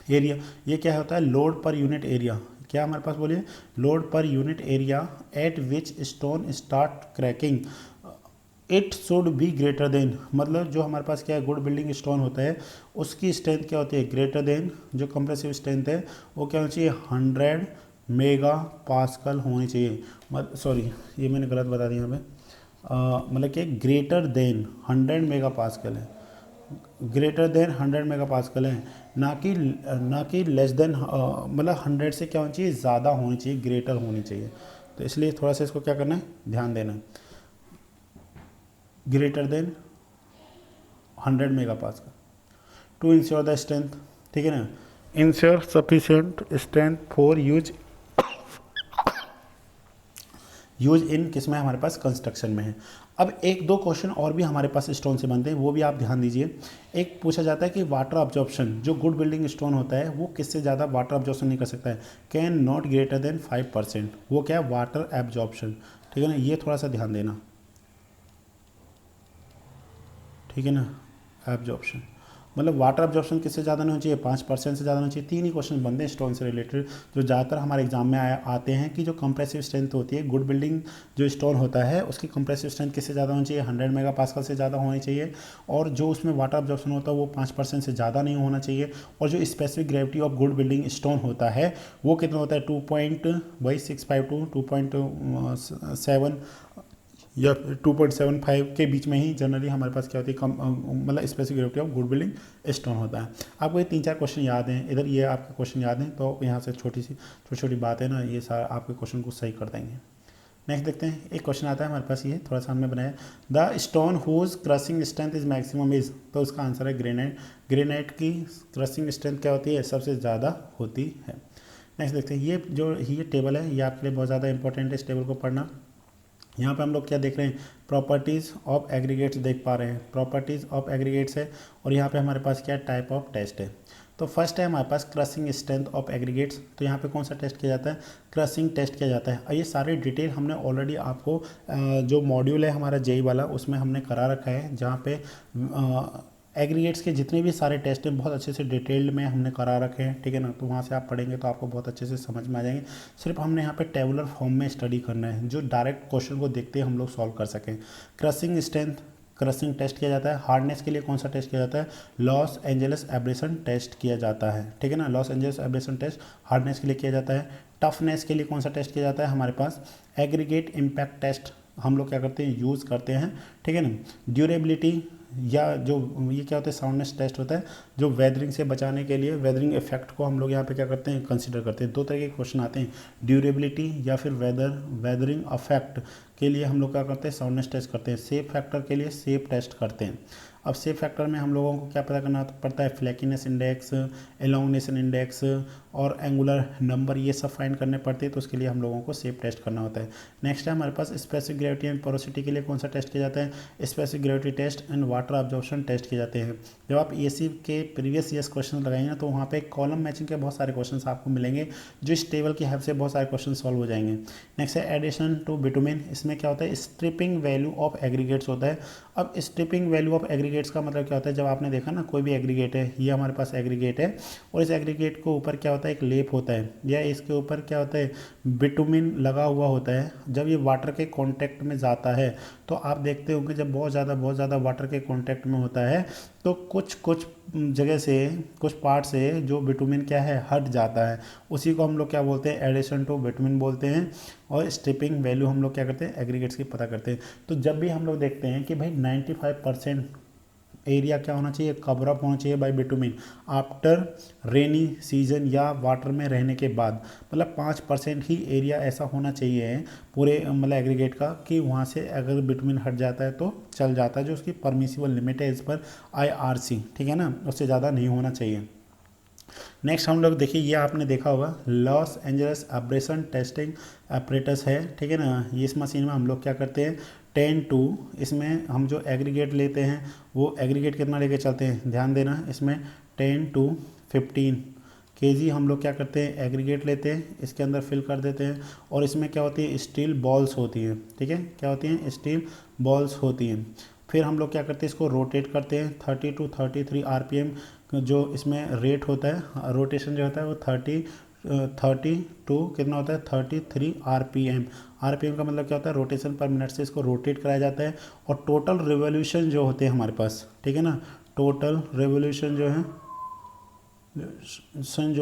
एरिया, ये क्या होता है, लोड पर यूनिट एरिया। क्या हमारे पास बोलिए, load per unit area at which stone start cracking it should be greater than, मतलब जो हमारे पास क्या है, गुड बिल्डिंग स्टोन होता है उसकी स्ट्रेंथ क्या होती है, ग्रेटर देन, जो कंप्रेसिव स्ट्रेंथ है वो क्या होनी चाहिए, 100 मेगा पास्कल होनी चाहिए। सॉरी ये मैंने गलत बता दिया यहाँ पे, मतलब कि ग्रेटर देन 100 मेगा पास्कल है, ग्रेटर देन 100 मेगा पास्कल है, ना कि लेस देन, मतलब 100 से क्या होनी चाहिए, ज़्यादा होनी चाहिए, ग्रेटर होनी चाहिए। तो इसलिए थोड़ा सा इसको क्या करना है, ध्यान देना है, greater than 100 mega pascal to ensure the strength, ठीक है ना, ensure sufficient strength for use in किस में, हमारे पास कंस्ट्रक्शन में है। अब एक दो क्वेश्चन और भी हमारे पास स्टोन से बनते हैं, वो भी आप ध्यान दीजिए। एक पूछा जाता है कि वाटर अब्जॉर्प्शन, जो गुड बिल्डिंग स्टोन होता है वो किससे ज़्यादा वाटर अब्जॉर्प्शन नहीं कर सकता है, कैन नॉट ग्रेटर देन 5%, वो क्या है, वाटर एब्जॉर्प्शन, ठीक है ना, ये थोड़ा सा ध्यान देना, ठीक है ना, एब्जॉर्प्शन मतलब वाटर एब्जॉर्प्शन किससे ज़्यादा नहीं होना चाहिए, 5% से ज़्यादा होना चाहिए। 3 ही क्वेश्चन बनते हैं स्टोन से रिलेटेड जो ज़्यादातर हमारे एग्जाम में आते हैं, कि जो कंप्रेसिव स्ट्रेंथ होती है, गुड बिल्डिंग जो स्टोन होता है उसकी कंप्रेसिव स्ट्रेंथ किससे ज़्यादा होनी चाहिए, 100 मेगा पास्कल से ज़्यादा होनी चाहिए, और जो उसमें वाटर एब्जॉर्प्शन होता है वो 5% से ज़्यादा नहीं होना चाहिए, और जो specific gravity of good building stone होता है वो कितना होता है, 2.652 2.7 या 2.75 के बीच में ही जनरली हमारे पास क्या होती है, कम मतलब specific gravity of good building stone होता है। आपको ये 3-4 क्वेश्चन याद हैं, इधर ये आपके क्वेश्चन याद हैं, तो यहाँ से छोटी छोटी बात है ना, ये सारा आपके क्वेश्चन को सही कर देंगे। नेक्स्ट देखते हैं, एक क्वेश्चन आता है हमारे पास, ये थोड़ा सा हमने बनाया, the stone whose crushing strength is maximum is, तो उसका आंसर है ग्रेनाइट। ग्रेनाइट की क्रशिंग स्ट्रेंथ क्या होती है, सबसे ज़्यादा होती है। नेक्स्ट देखते हैं, ये टेबल है, ये आपके लिए बहुत ज़्यादा इंपॉर्टेंट है इस टेबल को पढ़ना। यहाँ पे हम लोग क्या देख रहे हैं, प्रॉपर्टीज़ ऑफ एग्रीगेट्स देख पा रहे हैं, प्रॉपर्टीज़ ऑफ एग्रीगेट्स है, और यहाँ पे हमारे पास क्या टाइप ऑफ टेस्ट है। तो फर्स्ट है हमारे पास क्रशिंग स्ट्रेंथ ऑफ एग्रीगेट्स, तो यहाँ पे कौन सा टेस्ट किया जाता है, क्रशिंग टेस्ट किया जाता है। और ये सारे डिटेल हमने ऑलरेडी आपको जो मॉड्यूल है हमारा जेई वाला उसमें हमने करा रखा है, जहाँ पे एग्रीगेट्स के जितने भी सारे टेस्ट हैं बहुत अच्छे से डिटेल्ड में हमने करा रखे हैं, ठीक है ना। तो वहाँ से आप पढ़ेंगे तो आपको बहुत अच्छे से समझ में आ जाएंगे। सिर्फ हमने यहाँ पे टेबुलर फॉर्म में स्टडी करना है, जो डायरेक्ट क्वेश्चन को देखते हम लोग सॉल्व कर सकें। क्रशिंग स्ट्रेंथ, क्रशिंग टेस्ट किया जाता है। हार्डनेस के लिए कौन सा टेस्ट किया जाता है, लॉस एंजल्स एब्रेशन टेस्ट किया जाता है, ठीक है ना। Los Angeles abrasion test hardness के लिए किया जाता है। टफनेस के लिए कौन सा टेस्ट किया जाता है, हमारे पास एग्रीगेट इम्पैक्ट टेस्ट हम लोग क्या करते हैं, यूज़ करते हैं, ठीक है ना। ड्यूरेबिलिटी या जो ये क्या होता है, साउंडनेस टेस्ट होता है, जो वेदरिंग से बचाने के लिए वेदरिंग इफेक्ट को हम लोग यहाँ पे क्या करते हैं, कंसीडर करते हैं। दो तरह के क्वेश्चन आते हैं, ड्यूरेबिलिटी या फिर वेदरिंग इफेक्ट के लिए हम लोग क्या करते हैं, साउंडनेस टेस्ट करते हैं। सेफ फैक्टर के लिए सेफ टेस्ट करते हैं। अब सेफ फैक्टर में हम लोगों को क्या पता करना पड़ता है, फ्लैकीनेस इंडेक्स, एलोंगनेशन इंडेक्स और एंगुलर नंबर, ये सब फाइंड करने पड़ते हैं, तो उसके लिए हम लोगों को सेफ टेस्ट करना होता है। नेक्स्ट है हमारे पास स्पेसिफिक ग्रेविटी एंड पोरोसिटी के लिए कौन सा टेस्ट किया जाता है, specific gravity test and water absorption test किए जाते हैं। जब आप एसी के प्रीवियस ईयर्स क्वेश्चन लगाएंगे तो वहाँ पे कॉलम मैचिंग के बहुत सारे क्वेश्चन आपको मिलेंगे, जो इस टेबल की हेल्प से बहुत सारे क्वेश्चन सॉल्व हो जाएंगे। नेक्स्ट है एडिशन टू बिटुमिन, इसमें क्या होता है, स्ट्रिपिंग वैल्यू ऑफ एग्रीगेट्स होता है। अब स्ट्रिपिंग वैल्यू ऑफ एग्रीगेट्स का मतलब क्या होता है, जब आपने देखा ना कोई भी एग्रीगेट है, ये हमारे पास एग्रीगेट है और इस एग्रीगेट को ऊपर क्या होता है, एक लेप होता है, या इसके ऊपर क्या होता है, बिटुमिन लगा हुआ होता है। जब ये वाटर के कांटेक्ट में जाता है तो आप देखते होंगे जब बहुत ज़्यादा वाटर के कांटेक्ट में होता है तो कुछ जगह से, कुछ पार्ट से जो बिटुमिन क्या है, हट जाता है। उसी को हम लोग क्या बोलते हैं, एडिशन टू बिटुमिन बोलते हैं। और स्ट्रिपिंग वैल्यू हम लोग क्या करते हैं, एग्रीगेट्स की पता करते हैं। तो जब भी हम लोग देखते हैं कि भाई 95% एरिया क्या होना चाहिए, कवर अप होना चाहिए by bitumen after rainy season, या वाटर में रहने के बाद, मतलब 5% ही एरिया ऐसा होना चाहिए पूरे मतलब एग्रीगेट का कि वहाँ से अगर बिटुमिन हट जाता है तो चल जाता है, जो उसकी परमिसिबल लिमिट है इस पर IRC, ठीक है ना, उससे ज़्यादा नहीं होना चाहिए। नेक्स्ट हम लोग देखिए, ये आपने देखा होगा Los Angeles abrasion testing apparatus है, ठीक है ना। ये इस मशीन में हम लोग क्या करते हैं, 10 to, इसमें हम जो एग्रीगेट लेते हैं वो एग्रीगेट कितना लेके चलते हैं, ध्यान देना, इसमें 10 to 15 kg हम लोग क्या करते हैं, एग्रीगेट लेते हैं, इसके अंदर फिल कर देते हैं। और इसमें क्या होती है, स्टील बॉल्स होती हैं, ठीक है, क्या होती हैं, स्टील बॉल्स होती हैं। फिर हम लोग क्या करते हैं, इसको रोटेट करते हैं 30 to 33 RPM जो इसमें रेट होता है, रोटेशन जो होता है वो 30 टू कितना होता है, 33 RPM। RPM का मतलब क्या होता है, रोटेशन पर मिनट से इसको रोटेट कराया जाता है। और टोटल रिवोल्यूशन जो होते हैं हमारे पास, ठीक है ना, टोटल रिवोल्यूशन जो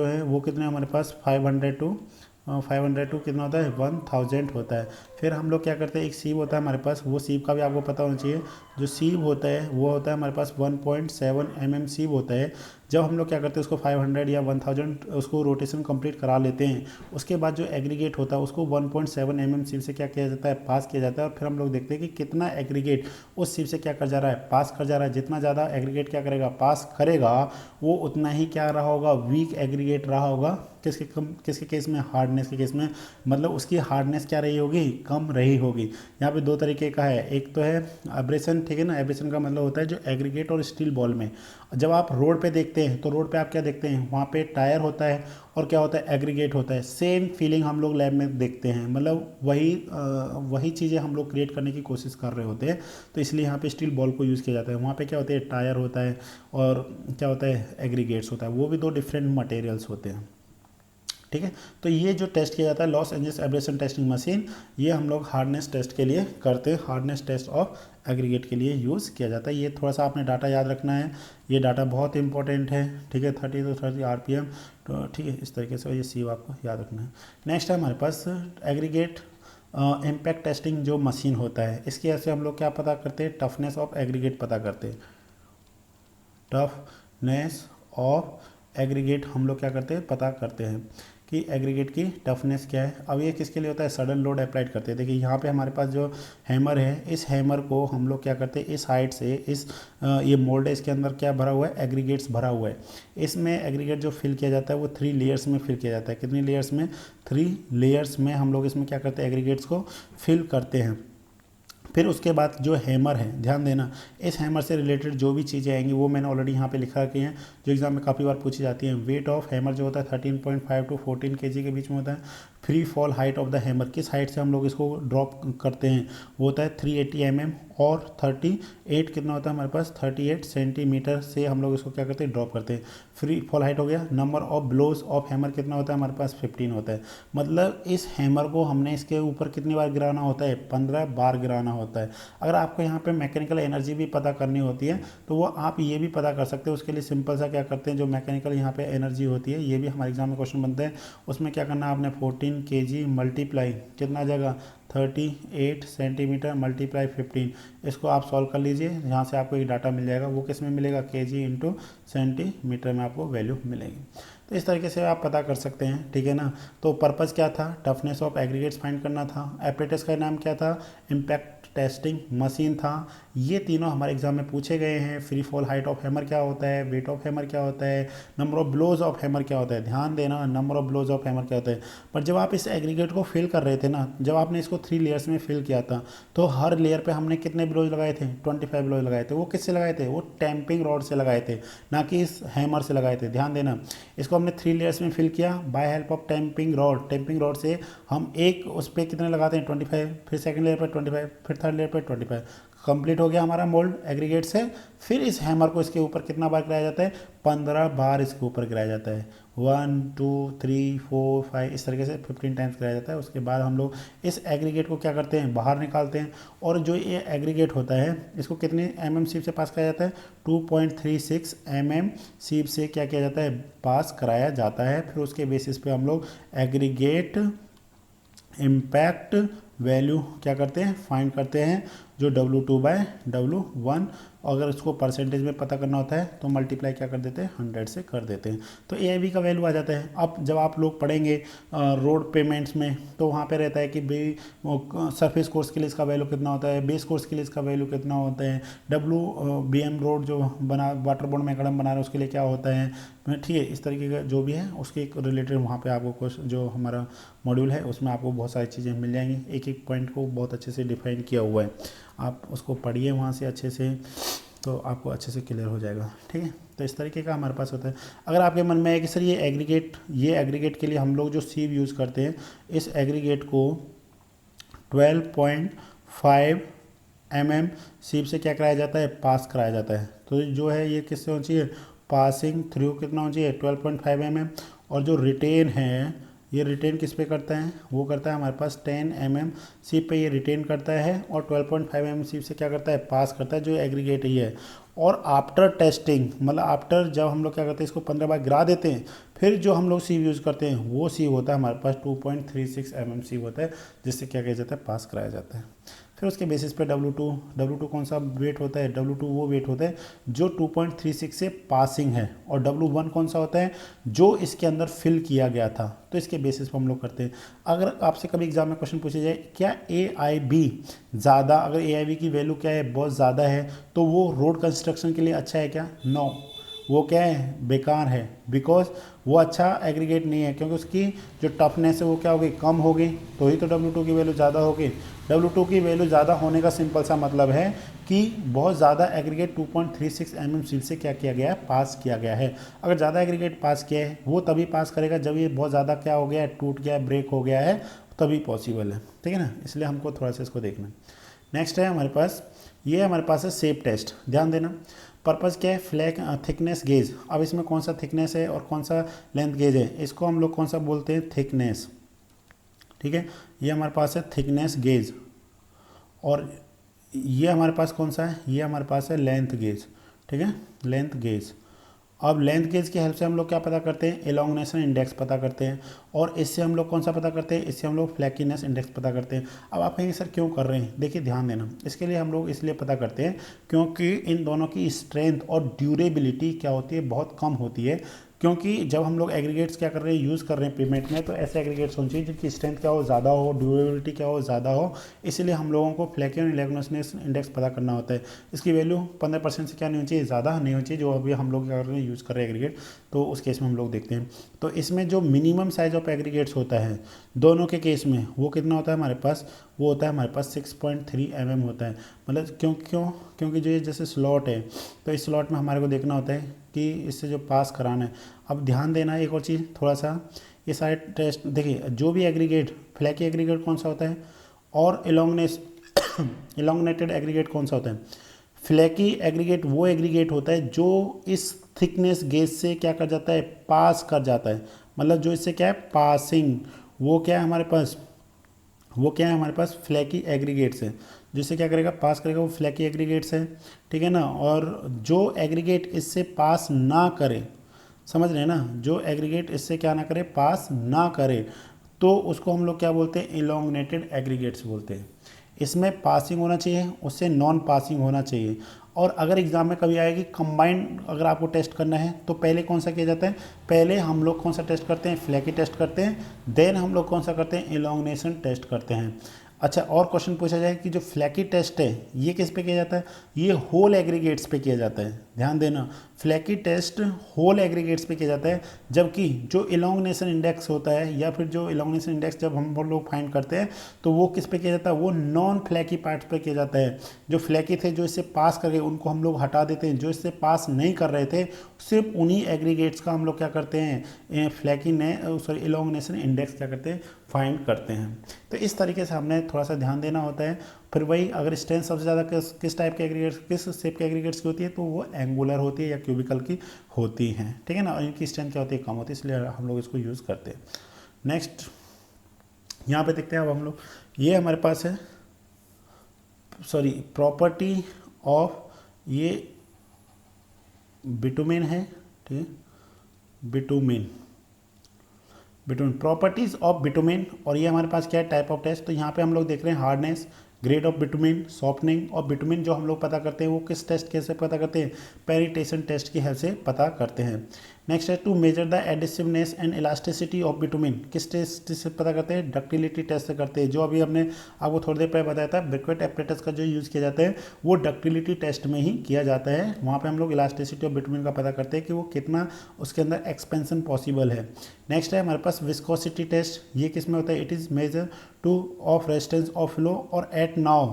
है वो कितने हमारे पास 500 टू कितना होता है, 1000 होता है। फिर हम लोग क्या करते हैं, एक सीव होता है हमारे पास, वो सीव का भी आपको पता होना चाहिए। जो सीव होता है वो होता है हमारे पास 1.7 mm सीव होता है। जब हम लोग क्या करते हैं उसको 500 या 1000 उसको रोटेशन कंप्लीट करा लेते हैं, उसके बाद जो एग्रीगेट होता है उसको 1.7 mm सीव से क्या किया जाता है, पास किया जाता है। और फिर हम लोग देखते हैं कि कितना एग्रीगेट उस सीव से क्या कर जा रहा है, पास कर जा रहा है। जितना ज़्यादा एग्रीगेट क्या करेगा, पास करेगा, वो उतना ही क्या रहा होगा, वीक एग्रीगेट रहा होगा। किसके केस में, हार्डनेस के केस में, मतलब उसकी हार्डनेस क्या रही होगी, कम रही होगी। यहाँ पे दो तरीके का है, एक तो है एब्रेशन, ठीक है ना। एब्रेशन का मतलब होता है जो एग्रीगेट और स्टील बॉल में, जब आप रोड पे देखते हैं तो रोड पे आप क्या देखते हैं, वहाँ पे टायर होता है और क्या होता है, एग्रीगेट होता है। सेम फीलिंग हम लोग लैब में देखते हैं, मतलब वही चीज़ें हम लोग क्रिएट करने की कोशिश कर रहे होते हैं। तो इसलिए यहाँ पे स्टील बॉल को यूज़ किया जाता है। वहाँ पे क्या होता है, टायर होता है और क्या होता है, एग्रीगेट्स होता है। वो भी दो डिफरेंट मटेरियल्स होते हैं, ठीक है। तो ये जो टेस्ट किया जाता है Los Angeles abrasion testing machine, ये हम लोग हार्डनेस टेस्ट के लिए करते हैं, हार्डनेस टेस्ट ऑफ एग्रीगेट के लिए यूज़ किया जाता है। ये थोड़ा सा आपने डाटा याद रखना है, ये डाटा बहुत इंपॉर्टेंट है, ठीक है। 30 to 33 RPM, तो ठीक है, इस तरीके से ये सीव आपको याद रखना है। नेक्स्ट है हमारे पास एग्रीगेट इम्पैक्ट टेस्टिंग जो मशीन होता है, इसकी वजह से हम लोग क्या पता करते हैं, टफनेस ऑफ एग्रीगेट पता करते हैं। टफनेस ऑफ एग्रीगेट हम लोग क्या करते हैं, पता करते हैं। कि एग्रीगेट की टफनेस क्या है। अब ये किसके लिए होता है, सडन लोड अप्लाइड करते हैं। देखिए यहाँ पे हमारे पास जो हैमर है, इस हैमर को हम लोग क्या करते हैं, इस हाइट से इस ये मोल्ड है, इसके अंदर क्या भरा हुआ है, एग्रीगेट्स भरा हुआ है। इसमें एग्रीगेट जो फिल किया जाता है वो 3 लेयर्स में फिल किया जाता है। कितनी लेयर्स में, 3 लेयर्स में हम लोग इसमें क्या करते हैं, एग्रीगेट्स को फिल करते हैं। फिर उसके बाद जो हैमर है, ध्यान देना, इस हैमर से रिलेटेड जो भी चीज़ें आएंगी वो मैंने ऑलरेडी यहाँ पे लिखा रखी हैं, जो एग्जाम में काफ़ी बार पूछी जाती हैं। वेट ऑफ हैमर जो होता है 13.5 टू 14 kg के बीच में होता है। Free fall height of the hammer, किस हाइट से हम लोग इसको ड्रॉप करते हैं, वो होता है 380 mm और 38 कितना होता है हमारे पास, 38 सेंटीमीटर से हम लोग इसको क्या करते हैं, ड्रॉप करते हैं। फ्री फॉल हाइट हो गया। Number of blows of hammer कितना होता है हमारे पास, 15 होता है। मतलब इस हैमर को हमने इसके ऊपर कितनी बार गिराना होता है, 15 बार गिराना होता है। अगर आपको यहाँ पे मैकेनिकल एनर्जी भी पता करनी होती है तो वो आप ये भी पता कर सकते हो। उसके लिए सिंपल सा क्या करते हैं, जो मैकेनिकल यहाँ पे एनर्जी होती है, ये भी हमारे एग्जाम में क्वेश्चन बनते हैं। उसमें क्या करना है आपने, 14 kg मल्टीप्लाई कितना जगह, 38 सेंटीमीटर मल्टीप्लाई 15, इसको आप सॉल्व कर लीजिए। यहाँ से आपको एक डाटा मिल जाएगा, वो किस में मिलेगा, केजी इंटू सेंटीमीटर में आपको वैल्यू मिलेगी। तो इस तरीके से आप पता कर सकते हैं, ठीक है ना। तो पर्पज़ क्या था, टफनेस ऑफ एग्रीगेट्स फाइंड करना था। एपरेटस का नाम क्या था, इम्पैक्ट टेस्टिंग मशीन था। ये तीनों हमारे एग्जाम में पूछे गए हैं। Free fall height of hammer क्या होता है, वेट ऑफ हैमर क्या होता है, number of blows of hammer क्या होता है। ध्यान देना, number of blows of hammer क्या होता है। पर जब आप इस एग्रीगेट को फिल कर रहे थे ना, जब आपने इसको 3 लेयर्स में फिल किया था, तो हर लेयर पे हमने कितने ब्लोज लगाए थे, 25 ब्लोज लगाए थे। वो किससे लगाए थे, वो टैंपिंग रॉड से लगाए थे, ना कि इस हैमर से लगाए थे। ध्यान देना, इसको हमने 3 लेयर्स में फिल किया by help of tamping rod. Tamping rod से हम एक उस पर कितने लगाते हैं, 25, फिर सेकंड लेयर पर 25, फिर थर्ड लेयर पर 25। कंप्लीट हो गया हमारा मोल्ड एग्रीगेट से। फिर इस हैमर को इसके ऊपर कितना बार गिराया जाता है, 15 बार इसके ऊपर गिराया जाता है। 1 2 3 4 5 इस तरीके से 15 टाइम्स गिराया जाता है। उसके बाद हम लोग इस एग्रीगेट को क्या करते हैं, बाहर निकालते हैं। और जो ये एग्रीगेट होता है, इसको कितने mm सीप से पास कराया जाता है, 2.36 mm सीप से क्या किया जाता है, पास कराया जाता है। फिर उसके बेसिस पे हम लोग एग्रीगेट इम्पैक्ट वैल्यू क्या करते हैं, फाइंड करते हैं, जो W2/W1। अगर इसको परसेंटेज में पता करना होता है तो मल्टीप्लाई क्या कर देते हैं, 100 से कर देते हैं, तो AIB का वैल्यू आ जाता है। अब जब आप लोग पढ़ेंगे रोड पेमेंट्स में, तो वहाँ पे रहता है कि सरफेस कोर्स के लिए इसका वैल्यू कितना होता है, बेस कोर्स के लिए इसका वैल्यू कितना होता है, WBM रोड जो बना वाटर बोर्ड में कड़म बना रहे हैं उसके लिए क्या होता है, ठीक है। इस तरीके का जो भी है उसके एक रिलेटेड वहाँ पे आपको कुछ जो हमारा मॉड्यूल है उसमें आपको बहुत सारी चीज़ें मिल जाएंगी। एक एक पॉइंट को बहुत अच्छे से डिफाइन किया हुआ है, आप उसको पढ़िए वहाँ से अच्छे से, तो आपको अच्छे से क्लियर हो जाएगा, ठीक है। तो इस तरीके का हमारे पास होता है। अगर आपके मन में है कि सर ये एग्रीगेट के लिए हम लोग जो सीव यूज़ करते हैं, इस एग्रीगेट को 12.5 mm सीव से क्या कराया जाता है, पास कराया जाता है। तो जो है ये किससे होनी चाहिए, पासिंग थ्रू कितना होना चाहिए, 12.5 mm। और जो रिटेन है, ये रिटेन किस पे करता है, वो करता है हमारे पास 10 mm सीप पे ये रिटेन करता है, और 12.5 mm सीप से क्या करता है, पास करता है, जो एग्रीगेट ही है। और आफ्टर टेस्टिंग, मतलब आफ्टर जब हम लोग क्या करते हैं, इसको 15 बार गिरा देते हैं, फिर जो हम लोग सीव यूज़ करते हैं वो सीव होता है हमारे पास 2.36 mm सीव होता है, जिससे क्या किया जाता है, पास कराया जाता है। फिर उसके बेसिस पे W2 कौन सा वेट होता है, W2 वो वेट होता है जो 2.36 से पासिंग है, और W1 कौन सा होता है, जो इसके अंदर फिल किया गया था। तो इसके बेसिस पे हम लोग करते हैं। अगर आपसे कभी एग्जाम में क्वेश्चन पूछे जाए क्या AIB ज़्यादा, अगर AIB की वैल्यू क्या है, बहुत ज़्यादा है, तो वो रोड कंस्ट्रक्शन के लिए अच्छा है क्या, नो, वो क्या है, बेकार है। बिकॉज वो अच्छा एग्रीगेट नहीं है, क्योंकि उसकी जो टफनेस है वो क्या होगी, कम होगी, तो ही तो W2 की वैल्यू ज़्यादा होगी। W2 की वैल्यू ज़्यादा होने का सिंपल सा मतलब है कि बहुत ज़्यादा एग्रीगेट 2.36 mm सील से क्या किया गया है, पास किया गया है। अगर ज़्यादा एग्रीगेट पास किया है, वो तभी पास करेगा जब ये बहुत ज़्यादा क्या हो गया है, टूट गया है, ब्रेक हो गया है, तभी पॉसिबल है, ठीक है ना। इसलिए हमको थोड़ा सा इसको देखना है। नेक्स्ट है हमारे पास, ये हमारे पास है शेप टेस्ट। ध्यान देना, पर्पज़ क्या है, फ्लैग थिकनेस गेज। अब इसमें कौन सा थिकनेस है और कौन सा लेंथ गेज है, इसको हम लोग कौन सा बोलते हैं, थिकनेस, ठीक है। ये हमारे पास है थिकनेस गेज, और ये हमारे पास कौन सा है, ये हमारे पास है लेंथ गेज, ठीक है, लेंथ गेज। अब लेंथ गेज की हेल्प से हम लोग क्या पता करते हैं, एलोंगनेशन इंडेक्स पता करते हैं, और इससे हम लोग कौन सा पता करते हैं, इससे हम लोग फ्लैकीनेस इंडेक्स पता करते हैं। अब आप कहेंगे सर क्यों कर रहे हैं, देखिए ध्यान देना, इसके लिए हम लोग इसलिए पता करते हैं क्योंकि इन दोनों की स्ट्रेंथ और ड्यूरेबिलिटी क्या होती है, बहुत कम होती है। क्योंकि जब हम लोग एग्रीगेट्स क्या कर रहे हैं, यूज़ कर रहे हैं पेमेंट में, तो ऐसे एग्रीगेट्स होने चाहिए जिनकी स्ट्रेंथ क्या हो, ज़्यादा हो, ड्यूरेबिलिटी क्या हो, ज़्यादा हो। इसीलिए हम लोगों को फ्लैकी और इलैंगनेस इंडेक्स पता करना होता है। इसकी वैल्यू 15% से क्या नहीं होनी चाहिए, ज़्यादा नहीं होनी चाहिए। जो अभी हम लोग क्या कर रहे हैं, यूज़ कर रहे हैं एग्रीगेट, तो उस केस में हम लोग देखते हैं। तो इसमें जो मिनिमम साइज ऑफ एग्रीगेट्स होता है दोनों के केस में, वो कितना होता है हमारे पास, वो होता है हमारे पास 6.3 mm होता है। मतलब क्योंकि जो ये जैसे स्लॉट है, तो इस स्लॉट में हमारे को देखना होता है कि इससे जो पास कराना है। अब ध्यान देना एक और चीज़ थोड़ा सा, ये सारे टेस्ट देखिए, जो भी एग्रीगेट, फ्लैकी एग्रीगेट कौन सा होता है और इलोंगनेटेड एग्रीगेट कौन सा होता है। फ्लैकी एग्रीगेट वो एग्रीगेट होता है जो इस थिकनेस गेज से क्या कर जाता है, पास कर जाता है। मतलब जो इससे क्या है, पासिंग, वो क्या है हमारे पास, वो क्या है हमारे पास, फ्लैकी एग्रीगेट्स है। जिससे क्या करेगा, पास करेगा, वो फ्लैकी एग्रीगेट्स है, ठीक है ना। और जो एग्रीगेट इससे पास ना करे, समझ रहे हैं ना, जो एग्रीगेट इससे क्या ना करे, पास ना करे, तो उसको हम लोग क्या बोलते हैं, इलोंगनेटेड एग्रीगेट्स बोलते हैं। इसमें पासिंग होना चाहिए, उससे नॉन पासिंग होना चाहिए। और अगर एग्जाम में कभी आएगी कंबाइंड, अगर आपको टेस्ट करना है, तो पहले कौन सा किया जाता है, पहले हम लोग कौन सा टेस्ट करते हैं, फ्लैकी टेस्ट करते हैं, देन हम लोग कौन सा करते हैं, इलोंगनेशन टेस्ट करते हैं। अच्छा, और क्वेश्चन पूछा जाए कि जो फ्लैकी टेस्ट है ये किस पे किया जाता है, ये होल एग्रीगेट्स पे किया जाता है। ध्यान देना, फ्लैकी टेस्ट होल एग्रीगेट्स पे किया जाता है, जबकि जो इलोंगनेशन इंडेक्स होता है, या फिर जो इलोंगनेशन इंडेक्स जब हम लोग फाइंड करते हैं, तो वो किस पे किया जाता है, वो नॉन फ्लैकी पार्ट्स पे किया जाता है। जो फ्लैकी थे, जो इससे पास कर गए, उनको हम लोग हटा देते हैं। जो इससे पास नहीं कर रहे थे, सिर्फ उन्हीं एग्रीगेट्स का हम लोग क्या करते हैं, फ्लैकी ने सॉरी इलोंगनेशन इंडेक्स क्या करते हैं, फाइंड करते हैं। तो इस तरीके से हमने थोड़ा सा ध्यान देना होता है। फिर वही, अगर स्ट्रेंथ सबसे ज़्यादा किस टाइप के एग्रीगेट्स, किस शेप के एग्रीगेट्स की होती है, तो वो एंगुलर होती है या क्यूबिकल की होती हैं, ठीक है ना। और इनकी स्ट्रेंथ क्या होती है, कम होती है, इसलिए हम लोग इसको यूज़ करते हैं। नेक्स्ट यहाँ पे देखते हैं अब हम लोग, ये हमारे पास है, सॉरी, प्रॉपर्टी ऑफ ये बिटुमेन है, ठीक है, बिटुमेन प्रॉपर्टीज़ ऑफ बिटुमेन। और ये हमारे पास क्या है, टाइप ऑफ टेस्ट। तो यहाँ पे हम लोग देख रहे हैं hardness, grade of bitumen, softening. और बिटुमेन जो हम लोग पता करते हैं वो किस टेस्ट कैसे पता करते हैं, पेनिट्रेशन टेस्ट की हेल्प से पता करते हैं। नेक्स्ट है to measure the adhesiveness and elasticity of bitumen, किस टेस्ट से पता करते हैं, डक्टिलिटी टेस्ट से करते हैं। जो अभी हमने आपको थोड़ी देर पहले बताया था, ब्रिक्वेट एपरेटस का जो यूज़ किया जाता है वो डक्टिलिटी टेस्ट में ही किया जाता है। वहाँ पे हम लोग इलास्टिसिटी ऑफ बिटुमेन का पता करते हैं कि वो कितना उसके अंदर एक्सपेंशन पॉसिबल है। नेक्स्ट है हमारे पास विस्कोसिटी टेस्ट, ये किस में होता है, it is measure to of resistance of flow और एट नाउ।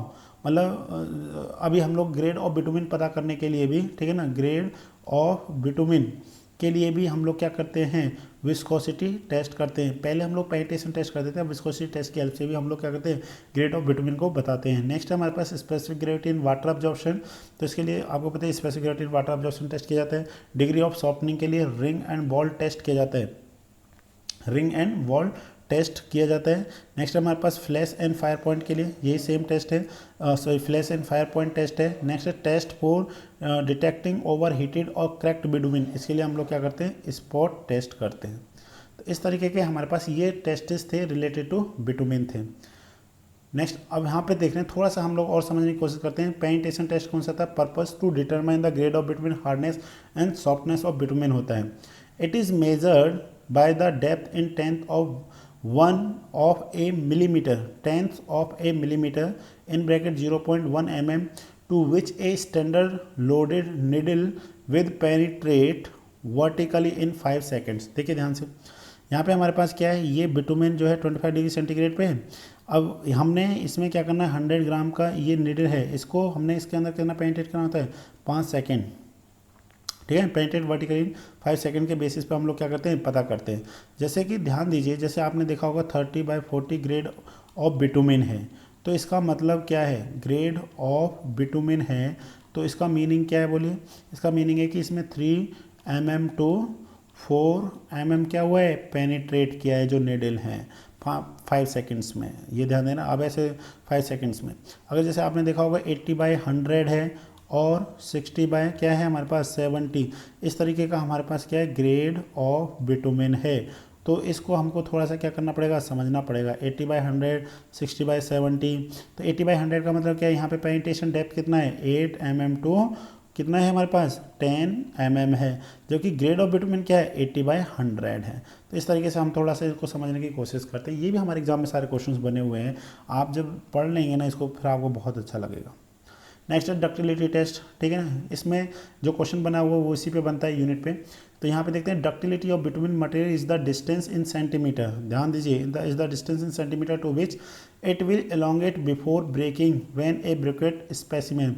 मतलब अभी हम लोग ग्रेड ऑफ बिटुमेन पता करने के लिए भी, ठीक है ना, ग्रेड ऑफ बिटुमेन के लिए भी हम लोग क्या करते हैं, विस्कोसिटी टेस्ट करते हैं। पहले हम लोग पेनिट्रेशन टेस्ट करते थे, अब विस्कोसिटी टेस्ट की हेल्प से भी हम लोग क्या करते हैं, ग्रेड ऑफ बिटुमेन को बताते हैं। नेक्स्ट है हमारे पास specific gravity in water absorption. तो इसके लिए आपको पता है specific gravity in water absorption test किया जाता है। डिग्री ऑफ सॉफ्टनिंग के लिए रिंग एंड बॉल टेस्ट किया जाता है, रिंग एंड बॉल टेस्ट किया जाता है। नेक्स्ट हमारे पास फ्लैश एंड फायर पॉइंट के लिए यही सेम टेस्ट है, sorry flash and fire point test है। नेक्स्ट है test for detecting over heated और क्रैक्ड बिटुमेन, इसके लिए हम लोग क्या करते हैं, स्पॉट टेस्ट करते हैं। तो इस तरीके के हमारे पास ये टेस्ट्स थे रिलेटेड टू बिटुमेन थे। नेक्स्ट अब यहाँ पे देख रहे हैं, थोड़ा सा हम लोग और समझने की कोशिश करते हैं। पेनिट्रेशन टेस्ट कौन सा था, purpose to determine the grade of bitumen, hardness and softness of bitumen होता है। It is measured by the depth in tenth of 1 of a millimeter, tenth of a millimeter in bracket 0.1 mm to which a standard loaded needle with penetrate vertically in 5 seconds। देखिए ध्यान से, यहाँ पे हमारे पास क्या है, ये बिटुमेन जो है 25 डिग्री सेंटीग्रेड पे है। अब हमने इसमें क्या करना है, 100 ग्राम का ये निडल है, इसको हमने इसके अंदर कितना पेनिट्रेट करना होता है, 5 सेकेंड, ठीक है। पेनिट्रेट वर्टिकली 5 सेकंड के बेसिस पे हम लोग क्या करते हैं, पता करते हैं। जैसे कि ध्यान दीजिए, जैसे आपने देखा होगा 30/40 ग्रेड ऑफ बिटुमेन है, तो इसका मतलब क्या है, ग्रेड ऑफ बिटुमेन है, तो इसका मीनिंग क्या है बोलिए। इसका मीनिंग है कि इसमें 3 mm to 4 mm क्या हुआ है, पेनिट्रेट किया है जो निडल है 5 सेकेंड्स में, ये ध्यान देना। अब ऐसे 5 सेकेंड्स में अगर जैसे आपने देखा होगा 80/100 है और 60 बाय क्या है हमारे पास 70, इस तरीके का हमारे पास क्या है, ग्रेड ऑफ बिटुमेन है। तो इसको हमको थोड़ा सा क्या करना पड़ेगा, समझना पड़ेगा। 80/100, 60/70, तो 80/100 का मतलब क्या है, यहाँ पे पेनिट्रेशन डेप्थ कितना है, 8 mm to कितना है हमारे पास 10 mm है, जो कि ग्रेड ऑफ बिटुमेन क्या है 80/100 है। तो इस तरीके से हम थोड़ा सा इसको समझने की कोशिश करते हैं। ये भी हमारे एग्जाम में सारे क्वेश्चंस बने हुए हैं, आप जब पढ़ लेंगे ना इसको फिर आपको बहुत अच्छा लगेगा। नेक्स्ट है डक्टिलिटी टेस्ट, ठीक है ना। इसमें जो क्वेश्चन बना हुआ वो इसी पे बनता है यूनिट पे। तो यहाँ पे देखते हैं ductility of bitumen material is the distance in centimetre, ध्यान दीजिए is the distance in centimetre to which it will elongate before breaking when a briquette specimen.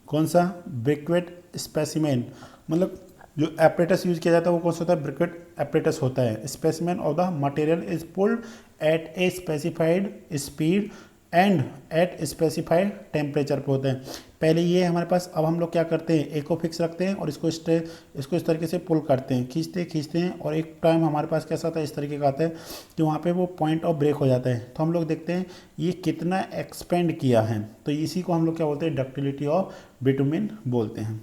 कौन सा ब्रिकेट स्पेसिमेन, मतलब जो एपरेटस यूज किया जाता है वो कौन सा होता है, ब्रिकेट एपरेटस होता है। Specimen of the material is pulled at a specified speed and at specified temperature पे होते हैं। पहले ये हमारे पास, अब हम लोग क्या करते हैं, एक को फिक्स रखते हैं और इसको इस तरीके से पुल करते हैं, खींचते हैं, और एक टाइम हमारे पास कैसा आता है, इस तरीके का आता है कि वहाँ पे वो पॉइंट ऑफ ब्रेक हो जाता है। तो हम लोग देखते हैं ये कितना एक्सपेंड किया है, तो इसी को हम लोग क्या बोलते हैं, डक्टिलिटी ऑफ बिटुमेन बोलते हैं।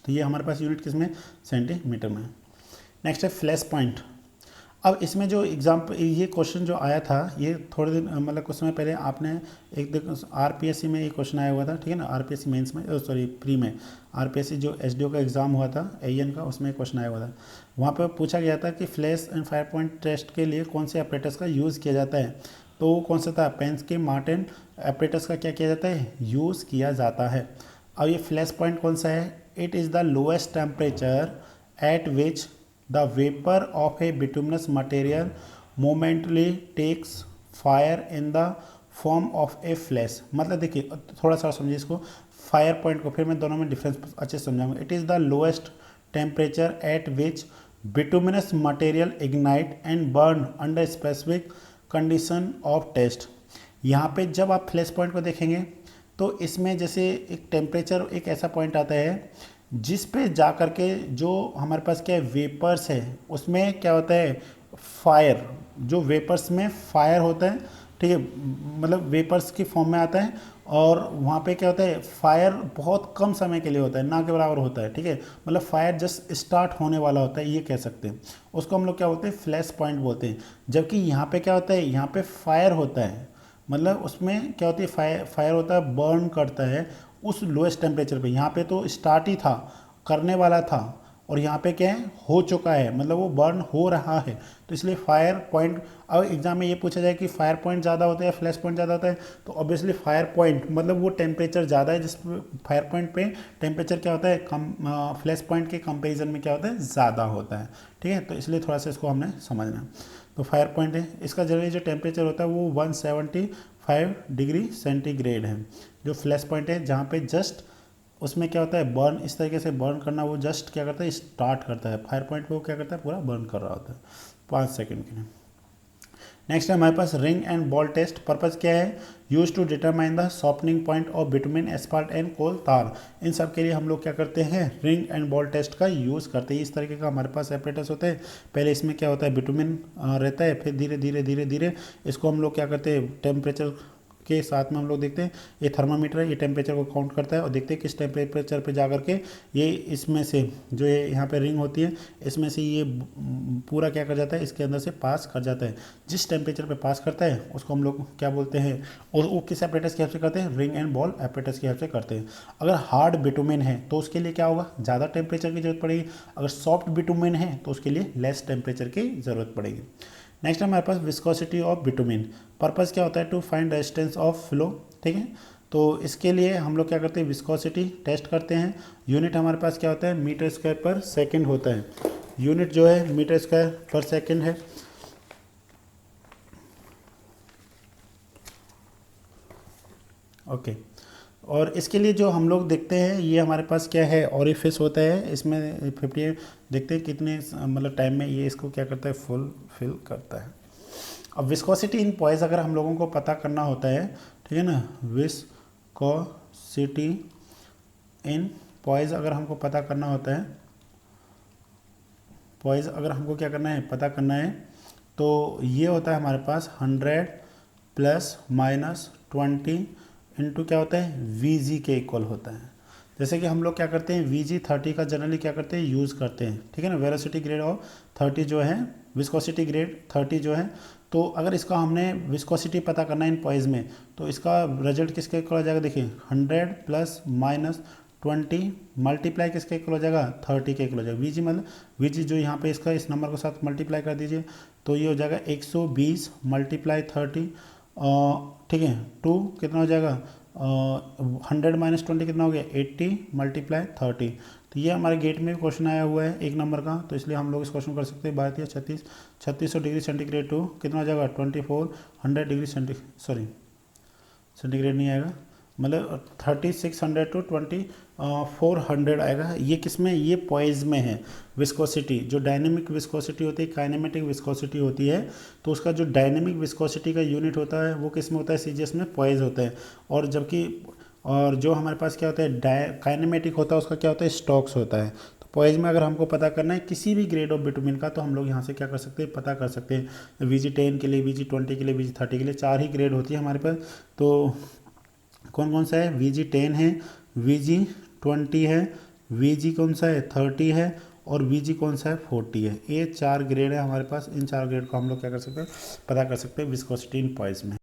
तो ये हमारे पास यूनिट किसमें, सेंटीमीटर में। नेक्स्ट है फ्लैश पॉइंट। अब इसमें जो एग्जाम्पल, ये क्वेश्चन जो आया था ये थोड़े दिन मतलब कुछ समय पहले आपने एक आरपीएससी में एक क्वेश्चन आया हुआ था, ठीक है ना, आरपीएससी मेंस में, सॉरी प्री में, आरपीएससी जो एसडीओ का एग्ज़ाम हुआ था एएन का, उसमें एक क्वेश्चन आया हुआ था। वहाँ पर पूछा गया था कि flash and fire point test के लिए कौन से ऑपरेटर्स का यूज़ किया जाता है। तो वो कौन सा था, पेंस्के मार्टिन ऑपरेटर्स का क्या किया जाता है, यूज़ किया जाता है। अब ये फ्लैश पॉइंट कौन सा है, it is the lowest temperature at which the vapor of a bituminous material momently takes fire in the form of a flash। मतलब देखिए थोड़ा सा समझिए इसको, फायर पॉइंट को, फिर मैं दोनों में डिफरेंस अच्छे से समझाऊंगा। It is the lowest temperature at which bituminous material ignite and burn under specific condition of test. यहाँ पे जब आप फ्लैश पॉइंट को देखेंगे तो इसमें जैसे एक टेम्परेचर, एक ऐसा पॉइंट आता है जिस पे जा कर के जो हमारे पास क्या है, वेपर्स है, उसमें क्या होता है, फायर, जो वेपर्स में फायर होता है, ठीक है, मतलब वेपर्स की फॉर्म में आता है, और वहाँ पे क्या होता है, फायर बहुत कम समय के लिए होता है, ना के बराबर होता है, ठीक है, मतलब फायर जस्ट स्टार्ट होने वाला होता है, ये कह सकते हैं। उसको हम लोग क्या बोलते हैं, फ्लैश पॉइंट बोलते हैं। जबकि यहाँ पे क्या होता है, यहाँ पे फायर होता है, मतलब उसमें क्या होती है, फायर होता है, बर्न करता है उस लोएस्ट टेम्परेचर पे। यहाँ पे तो स्टार्ट ही था, करने वाला था, और यहाँ पे क्या है, हो चुका है, मतलब वो बर्न हो रहा है। तो इसलिए फायर पॉइंट, अब एग्जाम में ये पूछा जाए कि फायर पॉइंट ज़्यादा होता है या फ्लैश पॉइंट ज़्यादा होता है, तो ऑब्वियसली फायर पॉइंट, मतलब वो टेम्परेचर ज़्यादा है, जिस फायर पॉइंट पे टेम्परेचर क्या होता है कम, फ्लैश पॉइंट के कंपेरिजन में क्या होता है, ज़्यादा होता है, ठीक है। तो इसलिए थोड़ा सा इसको हमने समझना। तो फायर पॉइंट है, इसका जनरली जो टेम्परेचर होता है वो 175 डिग्री सेंटीग्रेड है। जो फ्लैश पॉइंट है जहाँ पे जस्ट उसमें क्या होता है, बर्न, इस तरीके से बर्न करना, वो जस्ट क्या करता है, स्टार्ट करता है। फायर पॉइंट पे वो क्या करता है, पूरा बर्न कर रहा होता है 5 सेकंड के लिए। नेक्स्ट है हमारे पास ring and ball test. Purpose क्या है, use to determine the softening point of bitumen asphalt and coal tar. इन सब के लिए हम लोग क्या करते हैं, रिंग एंड बॉल टेस्ट का यूज़ करते हैं। इस तरीके का हमारे पास एपरेटस होते हैं। पहले इसमें क्या होता है, बिटुमेन रहता है, फिर धीरे धीरे इसको हम लोग क्या करते हैं, टेम्परेचर के साथ में हम लोग देखते हैं, ये थर्मामीटर है, ये टेम्परेचर को काउंट करता है और देखते हैं किस टेम्परेचर पे जा करके ये इसमें से जो ये यहाँ पे रिंग होती है, इसमें से ये पूरा क्या कर जाता है, इसके अंदर से पास कर जाता है। जिस टेम्परेचर पे पास करता है उसको हम लोग क्या बोलते हैं, और वो किस एपरेटस की हेल्प से करते हैं, रिंग एंड बॉल एपरेटस की हेल्प से करते हैं। अगर हार्ड बिटुमेन है तो उसके लिए क्या होगा, ज़्यादा टेम्परेचर की जरूरत पड़ेगी। अगर सॉफ्ट बिटुमेन है तो उसके लिए लेस टेम्परेचर की ज़रूरत पड़ेगी। नेक्स्ट हमारे पास विस्कोसिटी ऑफ बिटुमेन। पर्पज़ क्या होता है, to find resistance of flow, ठीक है। तो इसके लिए हम लोग क्या करते हैं, विस्कोसिटी टेस्ट करते हैं। यूनिट हमारे पास क्या होता है, मीटर स्क्वायर पर सेकंड होता है। यूनिट जो है मीटर स्क्वायर पर सेकंड है। ओके, और इसके लिए जो हम लोग देखते हैं, ये हमारे पास क्या है, ऑरिफिस होता है, इसमें 58 देखते हैं कितने मतलब टाइम में ये इसको क्या करता है, फुल फिल करता है। अब विस्कोसिटी इन पॉइज अगर हम लोगों को पता करना होता है, ठीक है ना, विस्कोसिटी इन पॉइज अगर हमको पता करना होता है, पॉइज अगर हमको क्या करना है, पता करना है, तो ये होता है हमारे पास 100 प्लस माइनस 20 इंटू क्या होता है, वी के इक्वल होता है। जैसे कि हम लोग क्या करते हैं, Vg30 का जनरली क्या करते हैं, यूज़ करते हैं, ठीक है ना। वेलोसिटी ग्रेड ऑफ 30 जो है, विस्कोसिटी ग्रेड 30 जो है, तो अगर इसका हमने विस्कोसिटी पता करना है इन पॉइज में, तो इसका रिजल्ट किसके इक्वल आ जाएगा, देखिए 100 प्लस माइनस 20 मल्टीप्लाई किसके इक्वल हो जाएगा 30 के इक्वल हो जाएगा। वीजी मतलब वीजी जो यहाँ पे इसका इस नंबर के साथ मल्टीप्लाई कर दीजिए तो ये हो जाएगा 120 मल्टीप्लाई 30, ठीक है, 2 कितना हो जाएगा 100 माइनस 20 कितना हो गया 80 मल्टीप्लाई 30। तो ये हमारे गेट में भी क्वेश्चन आया हुआ है 1 नंबर का, तो इसलिए हम लोग इस क्वेश्चन कर सकते हैं। 3600 डिग्री सेंटीग्रेड टू कितना हो जाएगा 2400 डिग्री सेंटीग्रेड नहीं आएगा, मतलब 3600 टू 2400 आएगा। ये किस में, ये पॉइज में है। विस्कोसिटी जो डायनेमिक विस्कोसिटी होती है, काइनेमेटिक विस्कोसिटी होती है, तो उसका जो डायनेमिक विस्कोसिटी का यूनिट होता है वो किस में होता है, सीजीएस में पॉइज होता है। और जबकि और जो हमारे पास क्या होता है काइनेमेटिक होता है उसका क्या होता है स्टोक्स होता है। तो पॉइज में अगर हमको पता करना है किसी भी ग्रेड ऑफ बिटुमिन का तो हम लोग यहाँ से क्या कर सकते हैं, पता कर सकते हैं। VG10 के लिए, VG20 के लिए, VG30 के लिए 4 ही ग्रेड होती है हमारे पास। तो कौन कौन सा है, VG10 है, VG20 है, VG कौन सा है 30 है, और VG कौन सा है 40 है। ये 4 ग्रेड है हमारे पास। इन 4 ग्रेड को हम लोग क्या कर सकते हैं, पता कर सकते हैं विस्कोसिटी इन पॉइज में।